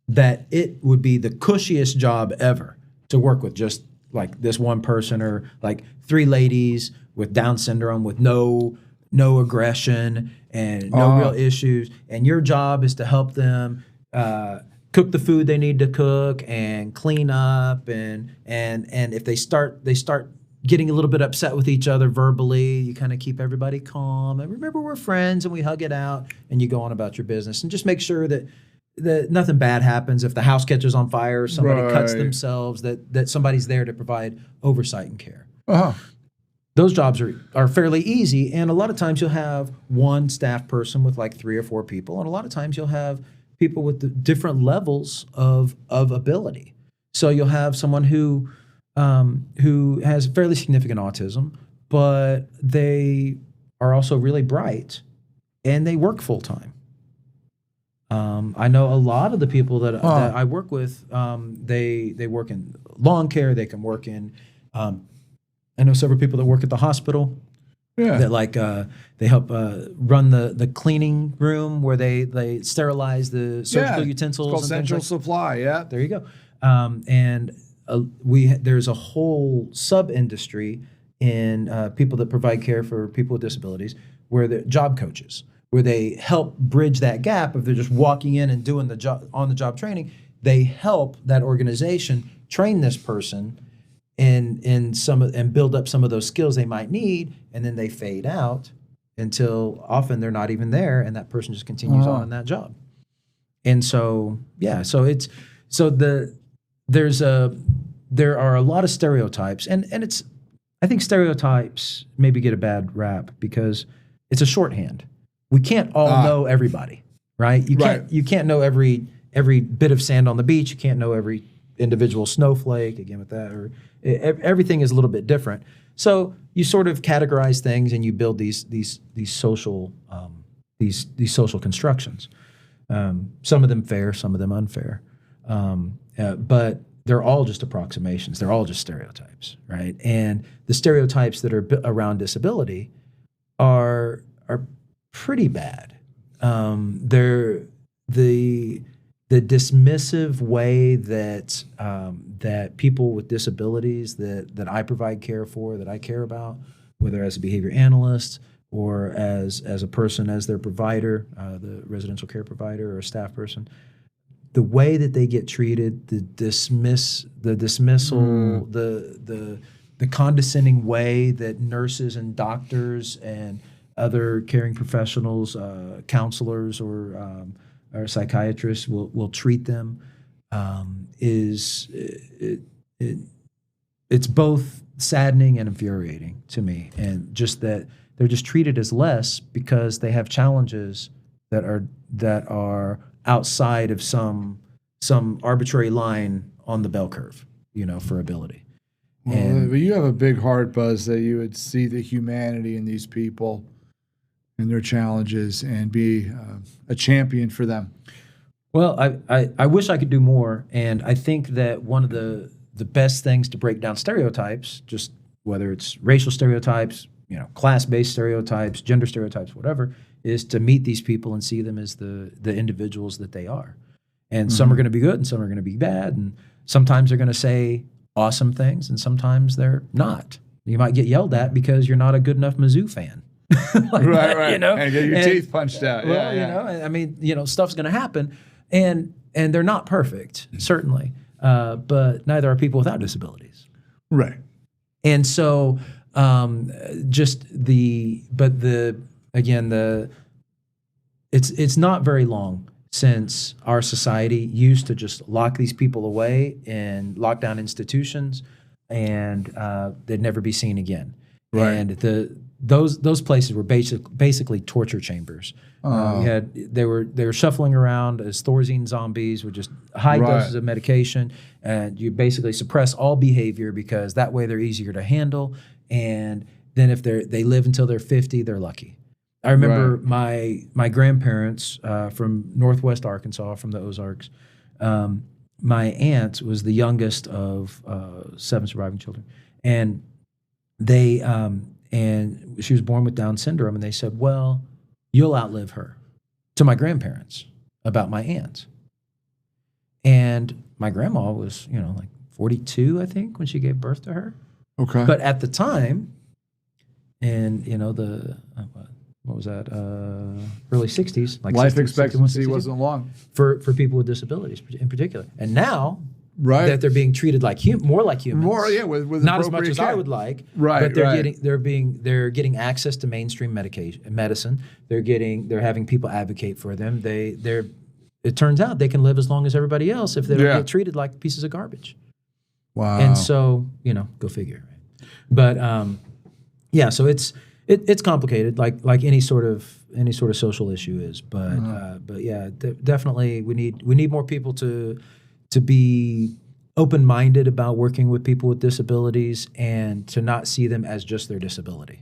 that it would be the cushiest job ever to work with, just like this one person, or like 3 ladies with Down syndrome with no aggression and no real issues, and your job is to help them cook the food they need to cook and clean up, and if they start getting a little bit upset with each other verbally, you kind of keep everybody calm and remember we're friends, and we hug it out, and you go on about your business and just make sure that nothing bad happens. If the house catches on fire, or somebody cuts themselves, that somebody's there to provide oversight and care. Those jobs are fairly easy, and a lot of times you'll have one staff person with like 3 or 4 people, and a lot of times you'll have people with the different levels of ability. So you'll have someone who has fairly significant autism, but they are also really bright, and they work full time. I know a lot of the people that I work with. They work in lawn care. They can work in. I know several people that work at the hospital. Yeah. That they help run the cleaning room where they sterilize the surgical utensils. It's called Central Supply. Yeah. There you go. And there's a whole sub industry in people that provide care for people with disabilities, where they're job coaches, where they help bridge that gap. If they're just walking in and doing the job on the job training, they help that organization train this person and build up some of those skills they might need, and then they fade out until often they're not even there, and that person just continues on in that job. And so there are a lot of stereotypes, and I think stereotypes maybe get a bad rap because it's a shorthand. We can't all know everybody, right? You can't know every bit of sand on the beach. You can't know every individual snowflake, again with that, or everything is a little bit different. So you sort of categorize things and you build these social social constructions. Some of them fair, some of them unfair, but they're all just approximations. They're all just stereotypes, right? And the stereotypes that are around disability are pretty bad. They're the dismissive way that that people with disabilities that I provide care for, that I care about, whether as a behavior analyst or as a person, as their provider, the residential care provider or a staff person, the way that they get treated, the dismissal, the condescending way that nurses and doctors and other caring professionals, counselors or psychiatrists will treat them, it's both saddening and infuriating to me, and just that they're just treated as less because they have challenges that are outside of some arbitrary line on the bell curve, for ability. Well, but you have a big heart, Buzz, that you would see the humanity in these people and their challenges and be a champion for them. Well, I wish I could do more, and I think that one of the best things to break down stereotypes, just whether it's racial stereotypes, class-based stereotypes, gender stereotypes, whatever, is to meet these people and see them as the individuals that they are. And some are going to be good and some are going to be bad, and sometimes they're going to say awesome things and sometimes they're not. You might get yelled at because you're not a good enough Mizzou fan. Right. And get your teeth punched out. I mean, stuff's going to happen, and they're not perfect, certainly, but neither are people without disabilities. Right. And so, it's not very long since our society used to just lock these people away in lockdown institutions, and they'd never be seen again. Right. And those places were basically torture chambers. They were shuffling around as Thorazine zombies with just high doses of medication, and you basically suppress all behavior because that way they're easier to handle. And then if they live until they're 50, they're lucky. I remember my grandparents from Northwest Arkansas, from the Ozarks. My aunt was the youngest of 7 surviving children, and and she was born with Down syndrome, and they said, well, you'll outlive her, to my grandparents about my aunt. And my grandma was, like 42, I think, when she gave birth to her. Okay. But at the time, and what was that? Early 60s, like life 60, expectancy 61, wasn't long for people with disabilities in particular. And now, that they're being treated like more like humans. With not as much as I would like. Right. But they're getting access to mainstream medicine. They're having people advocate for them. It turns out they can live as long as everybody else if they don't get treated like pieces of garbage. Wow. And so, go figure. Right? But so it's complicated, like any sort of social issue is. But definitely we need more people to be open-minded about working with people with disabilities and to not see them as just their disability,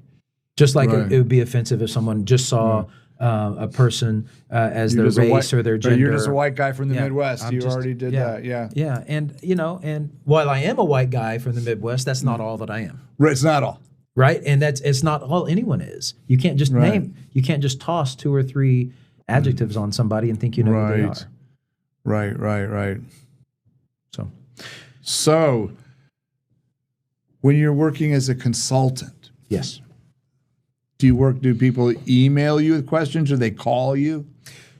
Just like Right. it would be offensive if someone just saw a person as their You're just a race or their But gender. you're just a white guy from the Yeah, Midwest. I'm You just- already did yeah. that. Yeah. Yeah, and while I am a white guy from the Midwest, that's not all that I am. Right. It's not all. Right, and it's not all anyone is. You can't just Right. you can't just toss 2 or 3 adjectives on somebody and think you know who they are. Right. So, So, when you're working as a consultant, yes. do people email you with questions or they call you?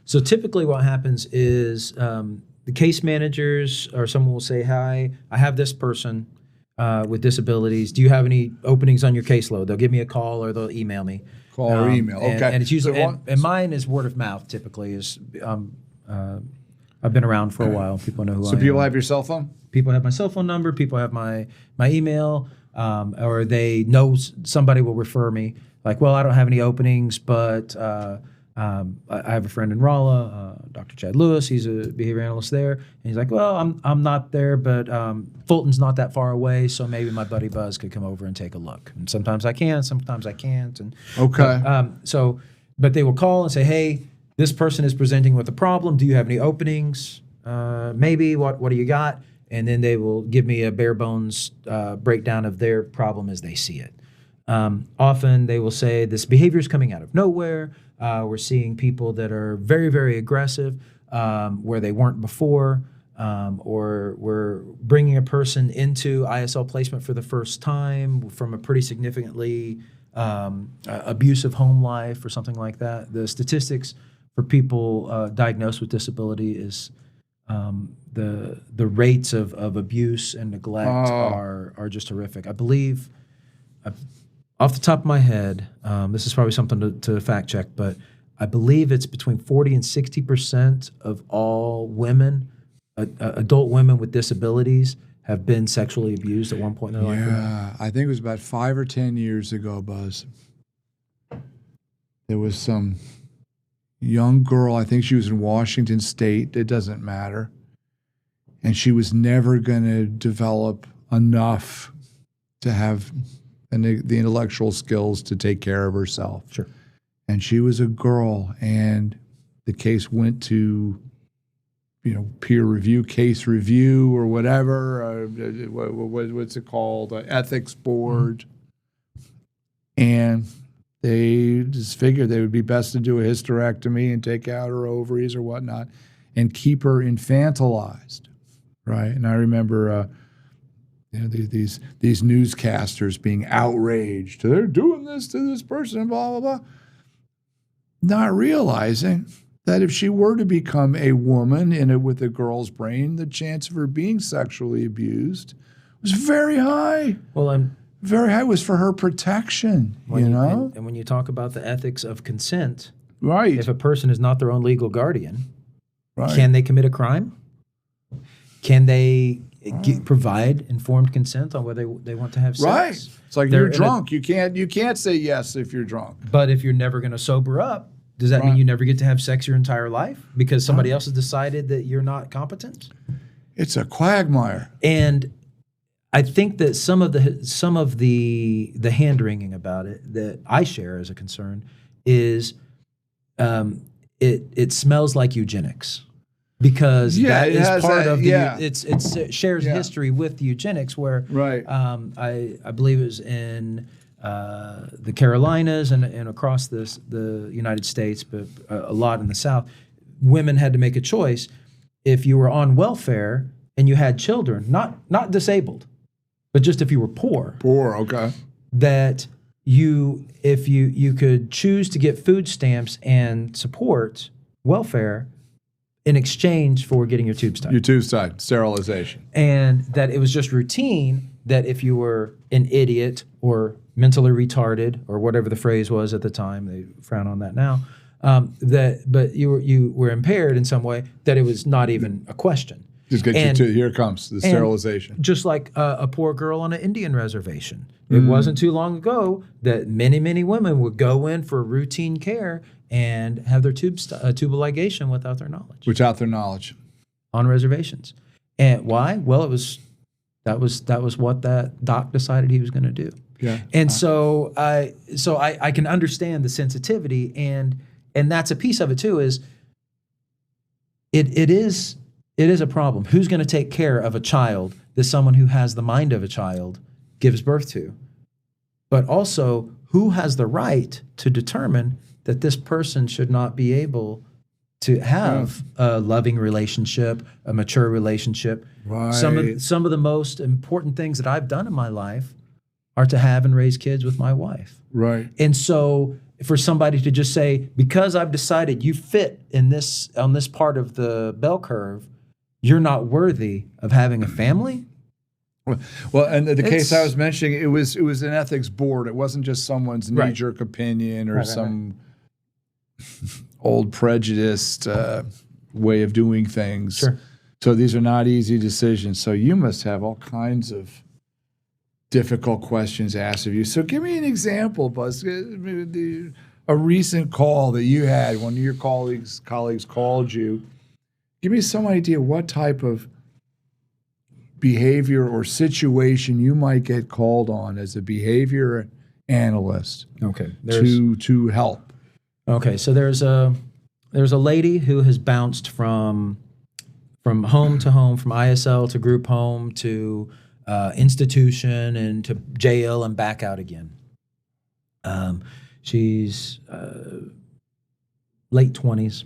So typically what happens is the case managers or someone will say, hi, I have this person with disabilities. Do you have any openings on your caseload? They'll give me a call or they'll email me. Call or email. Okay. And it's usually, So and mine is word of mouth typically. I've been around for a while. People know who I am. So people have your cell phone? People have my cell phone number. People have my email, or they know somebody will refer me. Like, well, I don't have any openings, but I have a friend in Rolla, Dr. Chad Lewis. He's a behavior analyst there, and he's like, well, I'm not there, but Fulton's not that far away, so maybe my buddy Buzz could come over and take a look. And sometimes I can, sometimes I can't. And Okay. But they will call and say, hey, this person is presenting with a problem. Do you have any openings? Maybe. What do you got? And then they will give me a bare bones breakdown of their problem as they see it. Often they will say this behavior is coming out of nowhere. We're seeing people that are very, very aggressive where they weren't before, or we're bringing a person into ISL placement for the first time from a pretty significantly abusive home life or something like that. The statistics for people diagnosed with disability is the rates of abuse and neglect are just horrific. I believe, off the top of my head, this is probably something to fact check, but I believe it's between 40 and 60% of all women, adult women with disabilities, have been sexually abused at one point in their life. Yeah, I think it was about 5 or 10 years ago, Buzz. There was some young girl, I think she was in Washington State, it doesn't matter, and she was never going to develop enough to have the intellectual skills to take care of herself. Sure. And she was a girl, and the case went to, peer review, case review, or whatever. What's it called? Ethics board. And they just figured they would be best to do a hysterectomy and take out her ovaries or whatnot and keep her infantilized, right? And I remember these newscasters being outraged. They're doing this to this person, blah, blah, blah. Not realizing that if she were to become a woman with a girl's brain, the chance of her being sexually abused was very high. Well, and Very high was for her protection, and when you talk about the ethics of consent, Right. if a person is not their own legal guardian, Right. can they commit a crime? Can they provide informed consent on whether they want to have sex? Right. It's like They're you're in a- drunk. You can't say yes if you're drunk. But if you're never going to sober up, does that mean Right. you never get to have sex your entire life because somebody else has decided that you're not competent? It's a quagmire. And I think that some of the hand wringing about it that I share as a concern is it smells like eugenics. Because Yeah, that it is has part that- of the yeah. it shares Yeah. history with eugenics where Right. I believe it was in the Carolinas and across the United States, but a lot in the South, women had to make a choice. If you were on welfare and you had children, not disabled, but just if you were poor, Okay. that if you could choose to get food stamps and support welfare in exchange for getting your tubes tied. Your tube side, sterilization. And that it was just routine that if you were an idiot or mentally retarded or whatever the phrase was at the time, they frown on that now, but you were impaired in some way, that it was not even a question. Just get And- you to, here it comes, the sterilization. Just like a poor girl on an Indian reservation. It wasn't too long ago that many, many women would go in for routine care and have their tubal ligation without their knowledge Without their knowledge. on reservations. And why? Well, it was That was what that doc decided he was going to do. Yeah. And so I can understand the sensitivity, and that's a piece of it too. Is it is a problem. Who's going to take care of a child that someone who has the mind of a child gives birth to? But also, who has the right to determine that this person should not be able to have a loving relationship, a mature relationship? Right. Some of the most important things that I've done in my life are to have and raise kids with my wife. Right. And so for somebody to just say, because I've decided you fit in this on this part of the bell curve, you're not worthy of having a family? Well, and the case I was mentioning, it was an ethics board. It wasn't just someone's knee-jerk opinion or some old prejudiced way of doing things. Sure. So these are not easy decisions. So you must have all kinds of difficult questions asked of you. So give me an example, Buzz. A recent call that you had, one of your colleagues called you. Give me some idea what type of behavior or situation you might get called on as a behavior analyst. Okay. To help. Okay, so there's a lady who has bounced from home to home, from ISL to group home to institution and to jail and back out again. She's late 20s.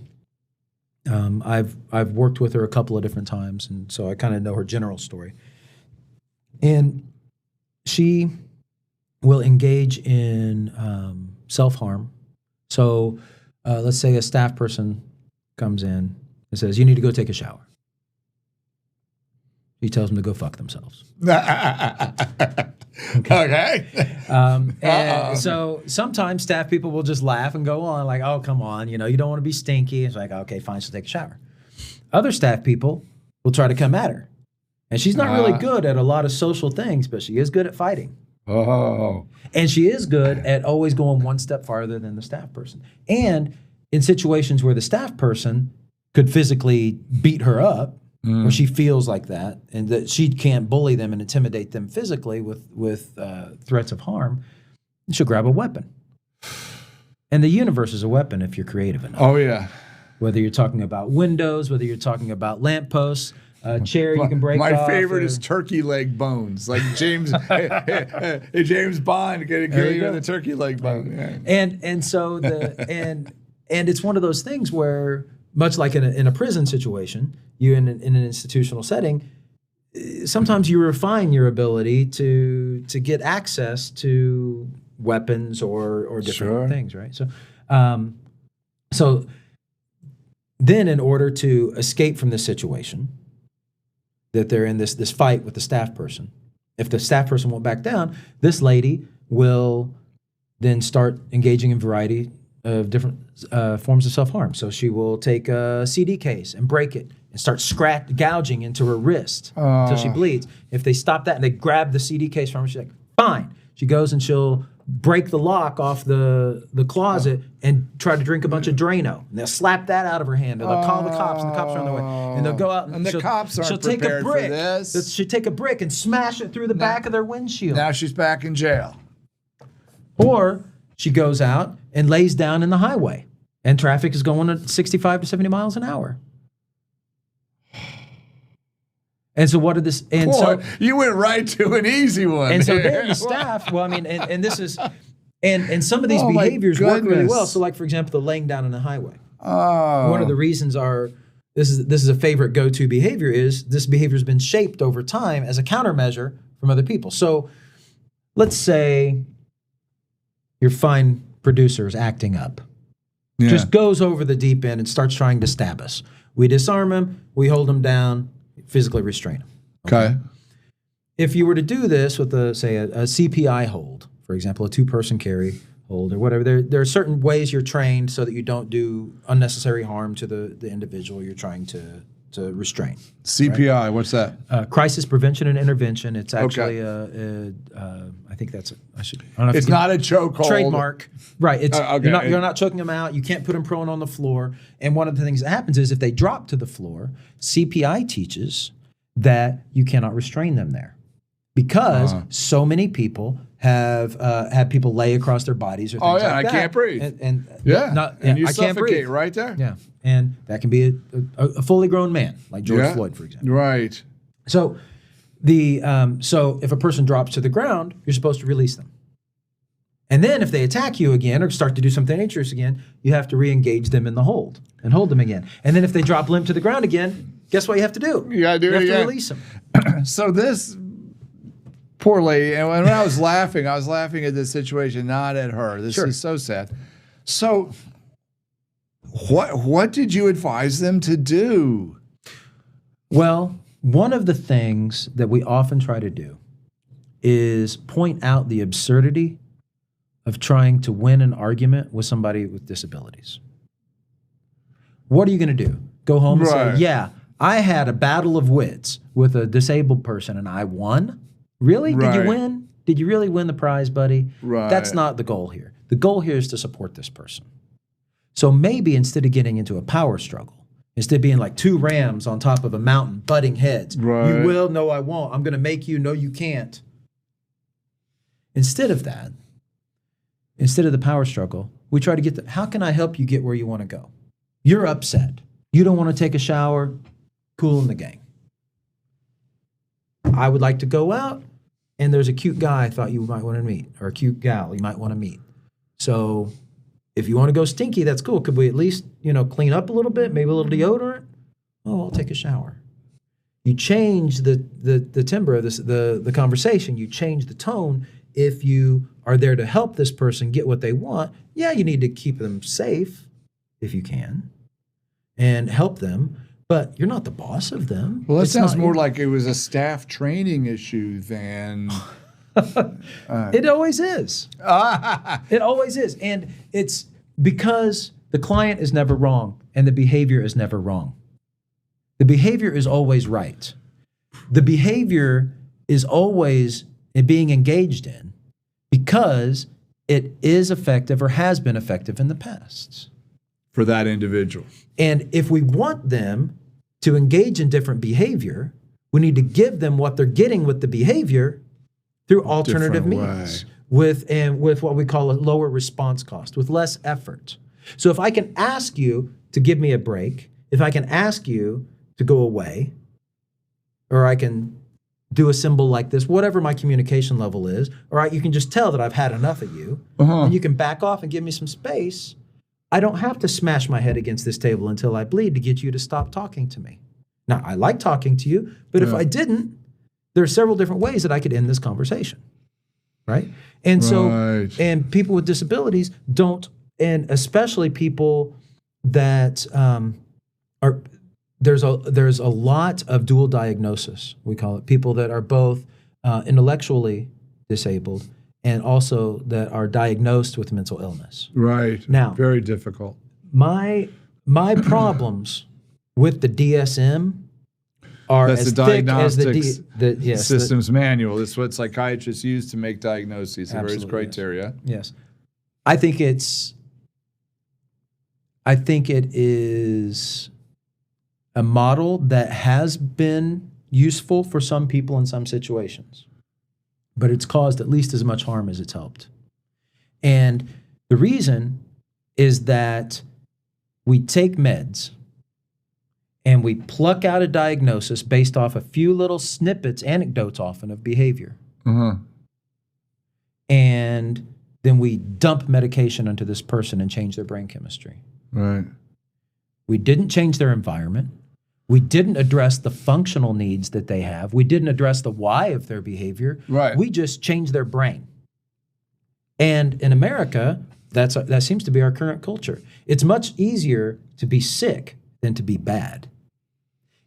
I've worked with her a couple of different times, and so I kind of know her general story. And she will engage in self-harm. So let's say a staff person comes in and says, "You need to go take a shower." He tells them to go fuck themselves. Okay. And so sometimes staff people will just laugh and go on like, "Oh, come on, you don't want to be stinky." It's like, "Okay, fine, she'll take a shower." Other staff people will try to come at her. And she's not really good at a lot of social things, but she is good at fighting. Oh. And she is good at always going one step farther than the staff person. And in situations where the staff person could physically beat her up, or she feels like that, and that she can't bully them and intimidate them physically with threats of harm, she'll grab a weapon. And the universe is a weapon if you're creative enough. Oh, yeah. Whether you're talking about windows, whether you're talking about lampposts, a chair you can break off. My favorite is turkey leg bones, like James James Bond getting you with a turkey leg bone. Yeah. And so and it's one of those things where, much like in a prison situation, you in an institutional setting, sometimes you refine your ability to get access to weapons or different things, right? So then in order to escape from this situation, that they're in this fight with the staff person, if the staff person won't back down, this lady will then start engaging in variety of different forms of self-harm. So she will take a CD case and break it and start gouging into her wrist until she bleeds. If they stop that and they grab the CD case from her, she's like, fine. She goes and she'll break the lock off the closet and try to drink a bunch of Drano. And they'll slap that out of her hand. And they'll call the cops, and the cops are on their way. And they'll go out and the cops aren't she'll take a prepared for brick. this. She'll take a brick and smash it through the back of their windshield. Now she's back in jail. Or she goes out and lays down in the highway, and traffic is going at 65 to 70 miles an hour. And so what did this? And Boy, so you went right to an easy one. And so then the staff. Well, I mean, and this is, and some of these behaviors work really well. So, like for example, the laying down on the highway. Oh. One of the reasons this is a favorite go-to behavior is this behavior has been shaped over time as a countermeasure from other people. So, let's say your fine producer is acting up. Yeah. Just goes over the deep end and starts trying to stab us. We disarm him, we hold him down, physically restrain him. Okay. If you were to do this with a CPI hold, for example, a two-person carry hold or whatever, there are certain ways you're trained so that you don't do unnecessary harm to the individual you're trying to restrain. CPI, right? What's that? Crisis prevention and intervention. It's actually I think that's I don't know if it's not a chokehold. Trademark. Right. It's okay. You're not choking them out. You can't put them prone on the floor. And one of the things that happens is if they drop to the floor, CPI teaches that you cannot restrain them there. because so many people have had people lay across their bodies or things like that. I can't breathe. And you I can't breathe suffocate right there. Yeah, and that can be a fully grown man, like George Floyd, for example. Right. So so if a person drops to the ground, you're supposed to release them. And then if they attack you again or start to do something dangerous again, you have to re-engage them in the hold and hold them again. And then if they drop limp to the ground again, guess what you have to do? You gotta do it again. You have to release them. So this poor lady, and when I was laughing at this situation, not at her. This is so sad. So what did you advise them to do? Well, one of the things that we often try to do is point out the absurdity of trying to win an argument with somebody with disabilities. What are you going to do? Go home and say, yeah, I had a battle of wits with a disabled person and I won? Really? Did you win? Did you really win the prize, buddy? Right. That's not the goal here. The goal here is to support this person. So maybe instead of getting into a power struggle, instead of being like two rams on top of a mountain, butting heads, you will, no, I won't. I'm going to make you, no, you can't. Instead of that, instead of the power struggle, we try to get how can I help you get where you want to go? You're upset. You don't want to take a shower. Cool in the gang. I would like to go out, and there's a cute guy I thought you might want to meet, or a cute gal you might want to meet. So if you want to go stinky, that's cool. Could we at least, clean up a little bit, maybe a little deodorant? Oh, I'll take a shower. You change the timbre of the conversation. You change the tone. If you are there to help this person get what they want, yeah, you need to keep them safe if you can and help them, but you're not the boss of them. Well, that sounds more like it was a staff training issue than... It always is. It always is. And it's because the client is never wrong and the behavior is never wrong. The behavior is always right. The behavior is always being engaged in because it is effective or has been effective in the past. For that individual. And if we want them to engage in different behavior, we need to give them what they're getting with the behavior through alternative means with what we call a lower response cost, with less effort. So if I can ask you to give me a break, if I can ask you to go away, or I can do a symbol like this, whatever my communication level is, or you can just tell that I've had enough of you, and you can back off and give me some space, I don't have to smash my head against this table until I bleed to get you to stop talking to me. Now, I like talking to you, but if I didn't, there are several different ways that I could end this conversation, right? And so, and people with disabilities don't, and especially people that there's a lot of dual diagnosis, we call it, people that are both intellectually disabled and also that are diagnosed with mental illness. Right. Now, very difficult. My problems with the DSM are That's as the thick as the systems manual. It's what psychiatrists use to make diagnoses. The various criteria. Yes. I think it is a model that has been useful for some people in some situations, but it's caused at least as much harm as it's helped. And the reason is that we take meds and we pluck out a diagnosis based off a few little snippets, anecdotes often, of behavior. And then we dump medication onto this person and change their brain chemistry. Right. We didn't change their environment. We didn't address the functional needs that they have. We didn't address the why of their behavior. Right. We just changed their brain. And in America, that seems to be our current culture. It's much easier to be sick than to be bad.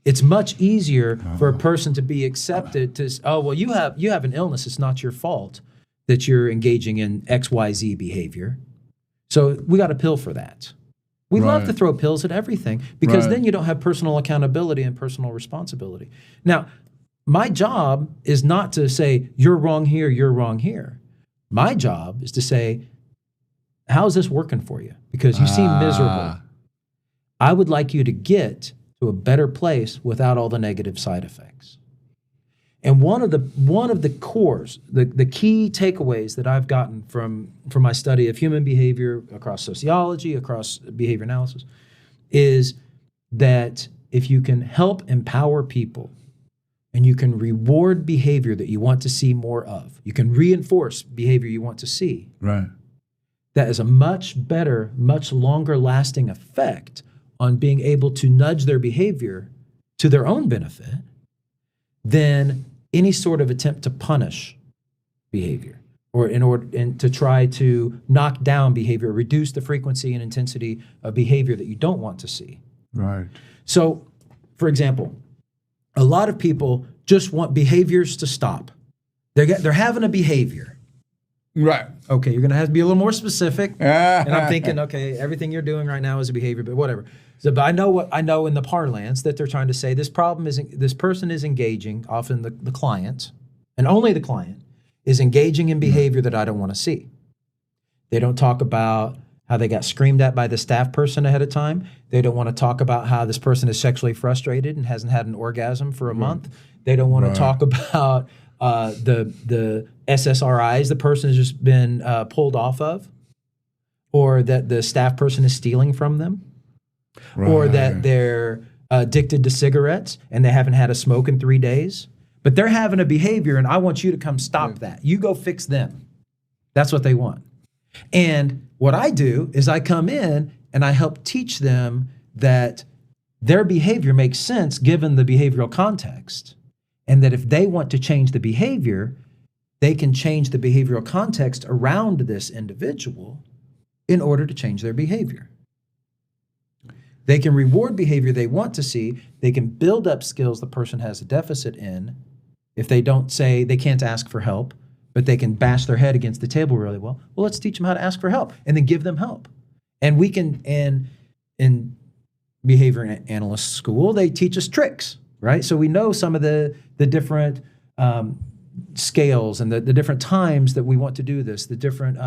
It's much easier for a person to be accepted to, you have an illness. It's not your fault that you're engaging in XYZ behavior. So we got a pill for that. We love to throw pills at everything because then you don't have personal accountability and personal responsibility. Now, my job is not to say, you're wrong here, you're wrong here. My job is to say, how's this working for you? Because you seem miserable. I would like you to get to a better place without all the negative side effects. And one of the cores, the key takeaways that I've gotten from my study of human behavior across sociology, across behavior analysis, is that if you can help empower people and you can reward behavior that you want to see more of, you can reinforce behavior you want to see, Right. that is a much better, much longer lasting effect on being able to nudge their behavior to their own benefit than any sort of attempt to punish behavior or to try to knock down behavior, reduce the frequency and intensity of behavior that you don't want to see. Right. So, for example, a lot of people just want behaviors to stop. They're having a behavior. Right. Okay, you're going to have to be a little more specific. And I'm thinking, okay, everything you're doing right now is a behavior, but whatever. So, but I know in the parlance that they're trying to say this person is engaging, often the client, and only the client, is engaging in behavior that I don't want to see. They don't talk about how they got screamed at by the staff person ahead of time. They don't want to talk about how this person is sexually frustrated and hasn't had an orgasm for a month. They don't want to talk about the SSRIs the person has just been pulled off of, or that the staff person is stealing from them, or that they're addicted to cigarettes and they haven't had a smoke in 3 days. But they're having a behavior, and I want you to come stop that. You go fix them. That's what they want. And what I do is I come in and I help teach them that their behavior makes sense given the behavioral context, and that if they want to change the behavior, they can change the behavioral context around this individual in order to change their behavior. They can reward behavior they want to see. They can build up skills the person has a deficit in. If they don't say they can't ask for help, but they can bash their head against the table really well, let's teach them how to ask for help and then give them help. And we can, and in behavior analyst school, they teach us tricks, right? So we know some of the different scales and the different times that we want to do this, the different,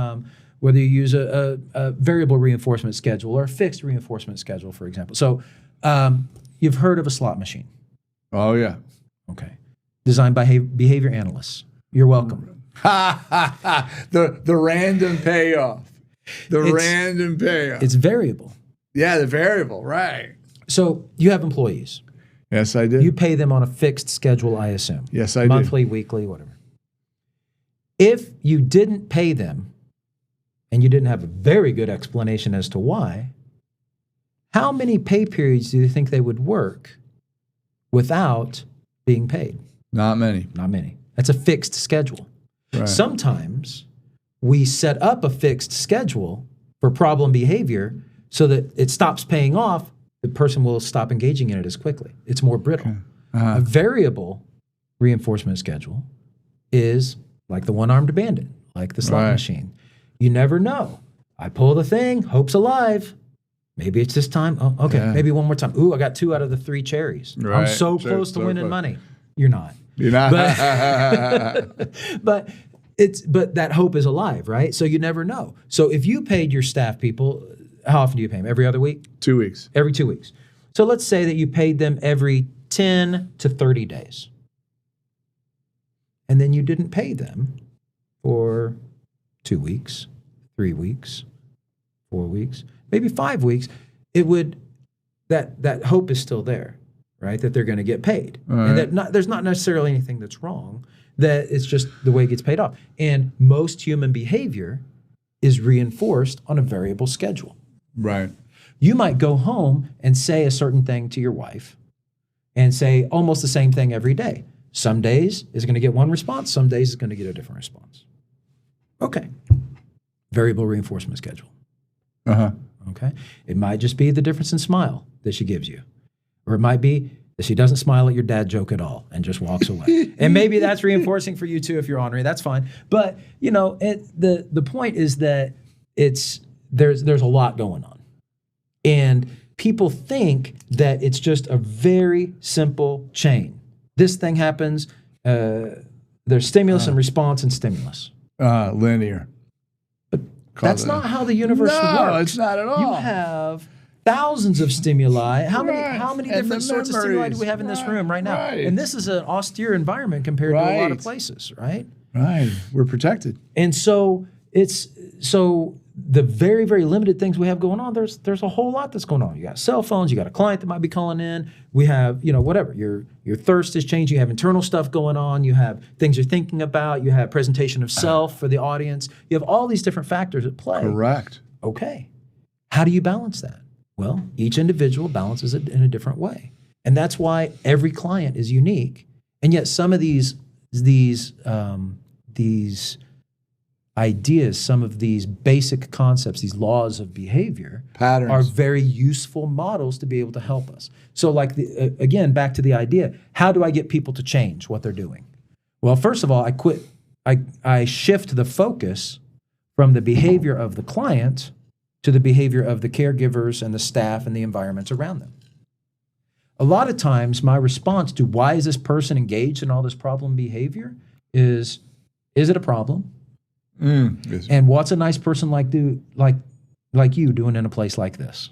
whether you use a variable reinforcement schedule or a fixed reinforcement schedule, for example. So you've heard of a slot machine. Oh, yeah. Okay. Designed by behavior analysts. You're welcome. the random payoff. Random payoff. It's variable. Yeah, the variable, right. So you have employees. Yes, I do. You pay them on a fixed schedule, I assume. Yes, I do. Monthly, weekly, whatever. If you didn't pay them and you didn't have a very good explanation as to why, how many pay periods do you think they would work without being paid? Not many. Not many. That's a fixed schedule. Right. Sometimes we set up a fixed schedule for problem behavior so that it stops paying off. The person will stop engaging in it as quickly. It's more brittle. Okay. A variable reinforcement schedule is like the one-armed bandit, like the slot machine. You never know. I pull the thing, hope's alive. Maybe it's this time. Oh, okay, maybe one more time. Ooh, I got 2 out of the 3 cherries. Right. I'm so close to winning money. You're not. You're not. But that hope is alive, right? So you never know. So if you paid your staff people, how often do you pay them? Every other week? 2 weeks. Every 2 weeks. So let's say that you paid them every 10 to 30 days. And then you didn't pay them for 2 weeks, 3 weeks, 4 weeks, maybe 5 weeks. It would, that hope is still there, right? That they're going to get paid. Right. And that there's not necessarily anything that's wrong, that it's just the way it gets paid off. And most human behavior is reinforced on a variable schedule. Right. You might go home and say a certain thing to your wife and say almost the same thing every day. Some days is going to get one response. Some days is going to get a different response. Okay. Variable reinforcement schedule. Uh-huh. Okay. It might just be the difference in smile that she gives you. Or it might be that she doesn't smile at your dad joke at all and just walks away. And maybe that's reinforcing for you too if you're ornery. That's fine. But, you know, the point is that there's a lot going on. And people think that it's just a very simple chain. This thing happens, there's stimulus and response and stimulus. Linear. But that's not how the universe works. No, it's not at all. You have thousands of stimuli. How Right. many And different the sorts of stimuli do memories. we have in this room right now? Right. And this is an austere environment compared to a lot of Right. places, right? Right. We're protected. And so the very, very limited things we have going on, there's a whole lot that's going on. You got cell phones, you got a client that might be calling in. We have, whatever. Your thirst is changing. You have internal stuff going on. You have things you're thinking about. You have presentation of self for the audience. You have all these different factors at play. Correct. Okay. How do you balance that? Well, each individual balances it in a different way. And that's why every client is unique. And yet some of these ideas, some of these basic concepts, these laws of behavior Patterns. are very useful models to be able to help us. So again, back to the idea, how do I get people to change what they're doing? Well, first of all, I shift the focus from the behavior of the client to the behavior of the caregivers and the staff and the environments around them. A lot of times my response to why is this person engaged in all this problem behavior is it a problem? Yes. And what's a nice person like you doing in a place like this?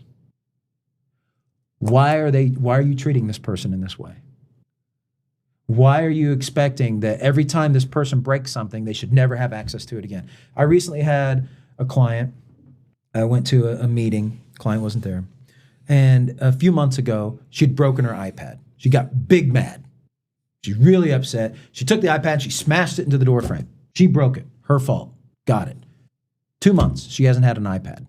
Why are you treating this person in this way? Why are you expecting that every time this person breaks something, they should never have access to it again? I recently had a client. I went to a meeting. Client wasn't there. And a few months ago, she'd broken her iPad. She got big mad. She's really upset. She took the iPad, she smashed it into the door frame. She broke it. Her fault. Got it. 2 months, she hasn't had an iPad.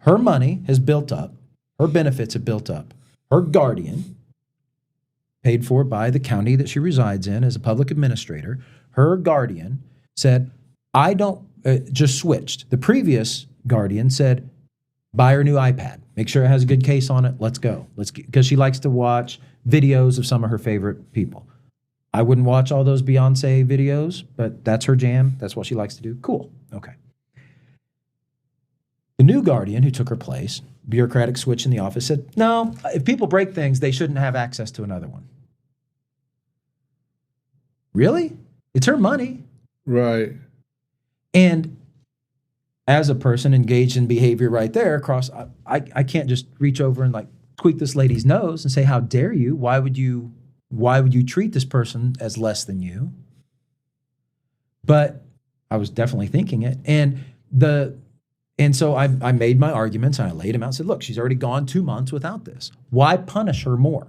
Her money has built up. Her benefits have built up. Her guardian, paid for by the county that she resides in as a public administrator, her guardian said, I don't, just switched. The previous guardian said, buy her a new iPad. Make sure it has a good case on it. Let's go. Because she likes to watch videos of some of her favorite people. I wouldn't watch all those Beyonce videos, but that's her jam. That's what she likes to do. Cool. Okay. The new guardian who took her place, bureaucratic switch in the office, said, no, if people break things, they shouldn't have access to another one. Really? It's her money. Right. And as a person engaged in behavior right there, I can't just reach over and tweak this lady's nose and say, how dare you? Why would you treat this person as less than you? But I was definitely thinking it. And so I made my arguments and I laid them out and said, look, she's already gone 2 months without this. Why punish her more?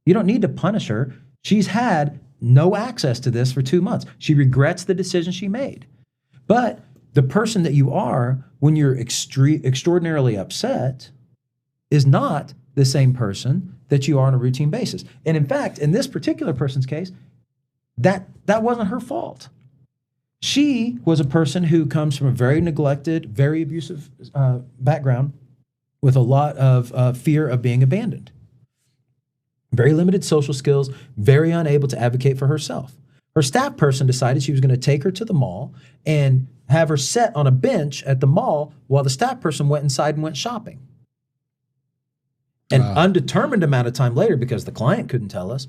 You don't need to punish her. She's had no access to this for 2 months. She regrets the decision she made. But the person that you are when you're extraordinarily upset is not the same person that you are on a routine basis. And in fact, in this particular person's case, that wasn't her fault. She was a person who comes from a very neglected, very abusive background with a lot of fear of being abandoned. Very limited social skills, very unable to advocate for herself. Her staff person decided she was going to take her to the mall and have her set on a bench at the mall while the staff person went inside and went shopping. An undetermined amount of time later, because the client couldn't tell us,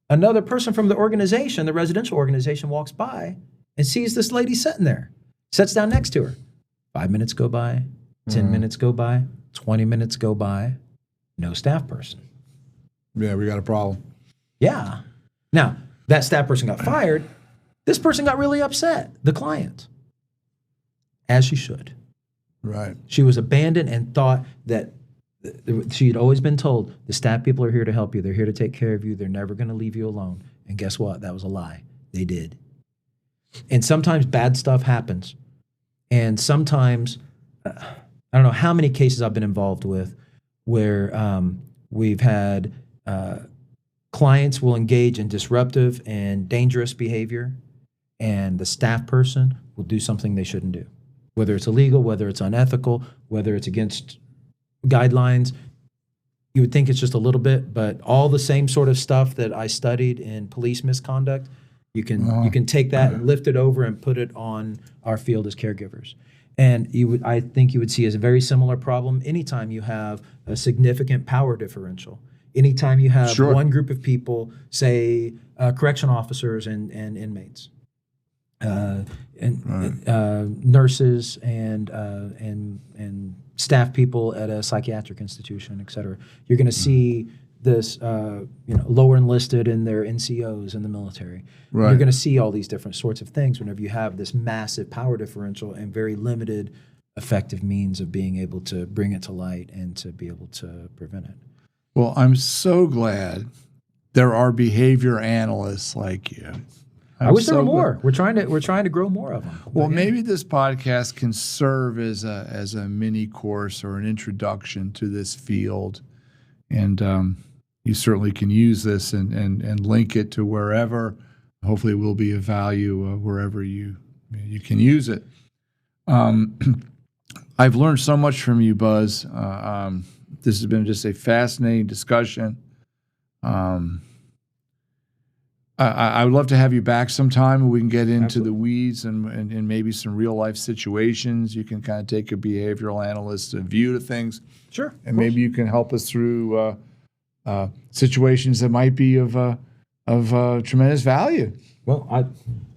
another person from the organization, the residential organization, walks by and sees this lady sitting there, sits down next to her. 5 minutes go by, 10 minutes go by, 20 minutes go by, no staff person. Yeah, we got a problem. Yeah. Now, that staff person got fired. This person got really upset, the client, as she should. Right. She was abandoned and thought that she had always been told, the staff people are here to help you. They're here to take care of you. They're never going to leave you alone. And guess what? That was a lie. They did. And sometimes bad stuff happens. And sometimes, I don't know how many cases I've been involved with where we've had clients will engage in disruptive and dangerous behavior, and the staff person will do something they shouldn't do. Whether it's illegal, whether it's unethical, whether it's against guidelines. You would think it's just a little bit, but all the same sort of stuff that I studied in police misconduct, you can take that and lift it over and put it on our field as caregivers. And I think you would see as a very similar problem anytime you have a significant power differential. Anytime you have one group of people, say correction officers and inmates, nurses and staff people at a psychiatric institution, et cetera. You're going to see this, lower enlisted in their NCOs in the military. Right. You're going to see all these different sorts of things whenever you have this massive power differential and very limited effective means of being able to bring it to light and to be able to prevent it. Well, I'm so glad there are behavior analysts like you. I wish there were more. We're trying to grow more of them. Well, maybe this podcast can serve as a mini course or an introduction to this field, and you certainly can use this and link it to wherever. Hopefully, it will be of value wherever you can use it. I've learned so much from you, Buzz. This has been just a fascinating discussion. I would love to have you back sometime and we can get into Absolutely. the weeds and maybe some real life situations. You can kind of take a behavioral analyst view to things. Sure. And maybe you can help us through situations that might be of tremendous value. Well,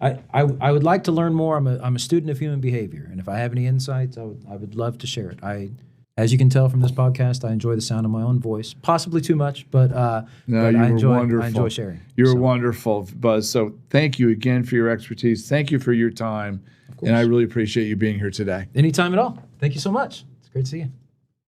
I would like to learn more. I'm a student of human behavior, and if I have any insights, I would love to share it. As you can tell from this podcast, I enjoy the sound of my own voice, possibly too much, but I enjoy sharing. You're wonderful, Buzz. So thank you again for your expertise. Thank you for your time, and I really appreciate you being here today. Anytime at all. Thank you so much. It's great to see you.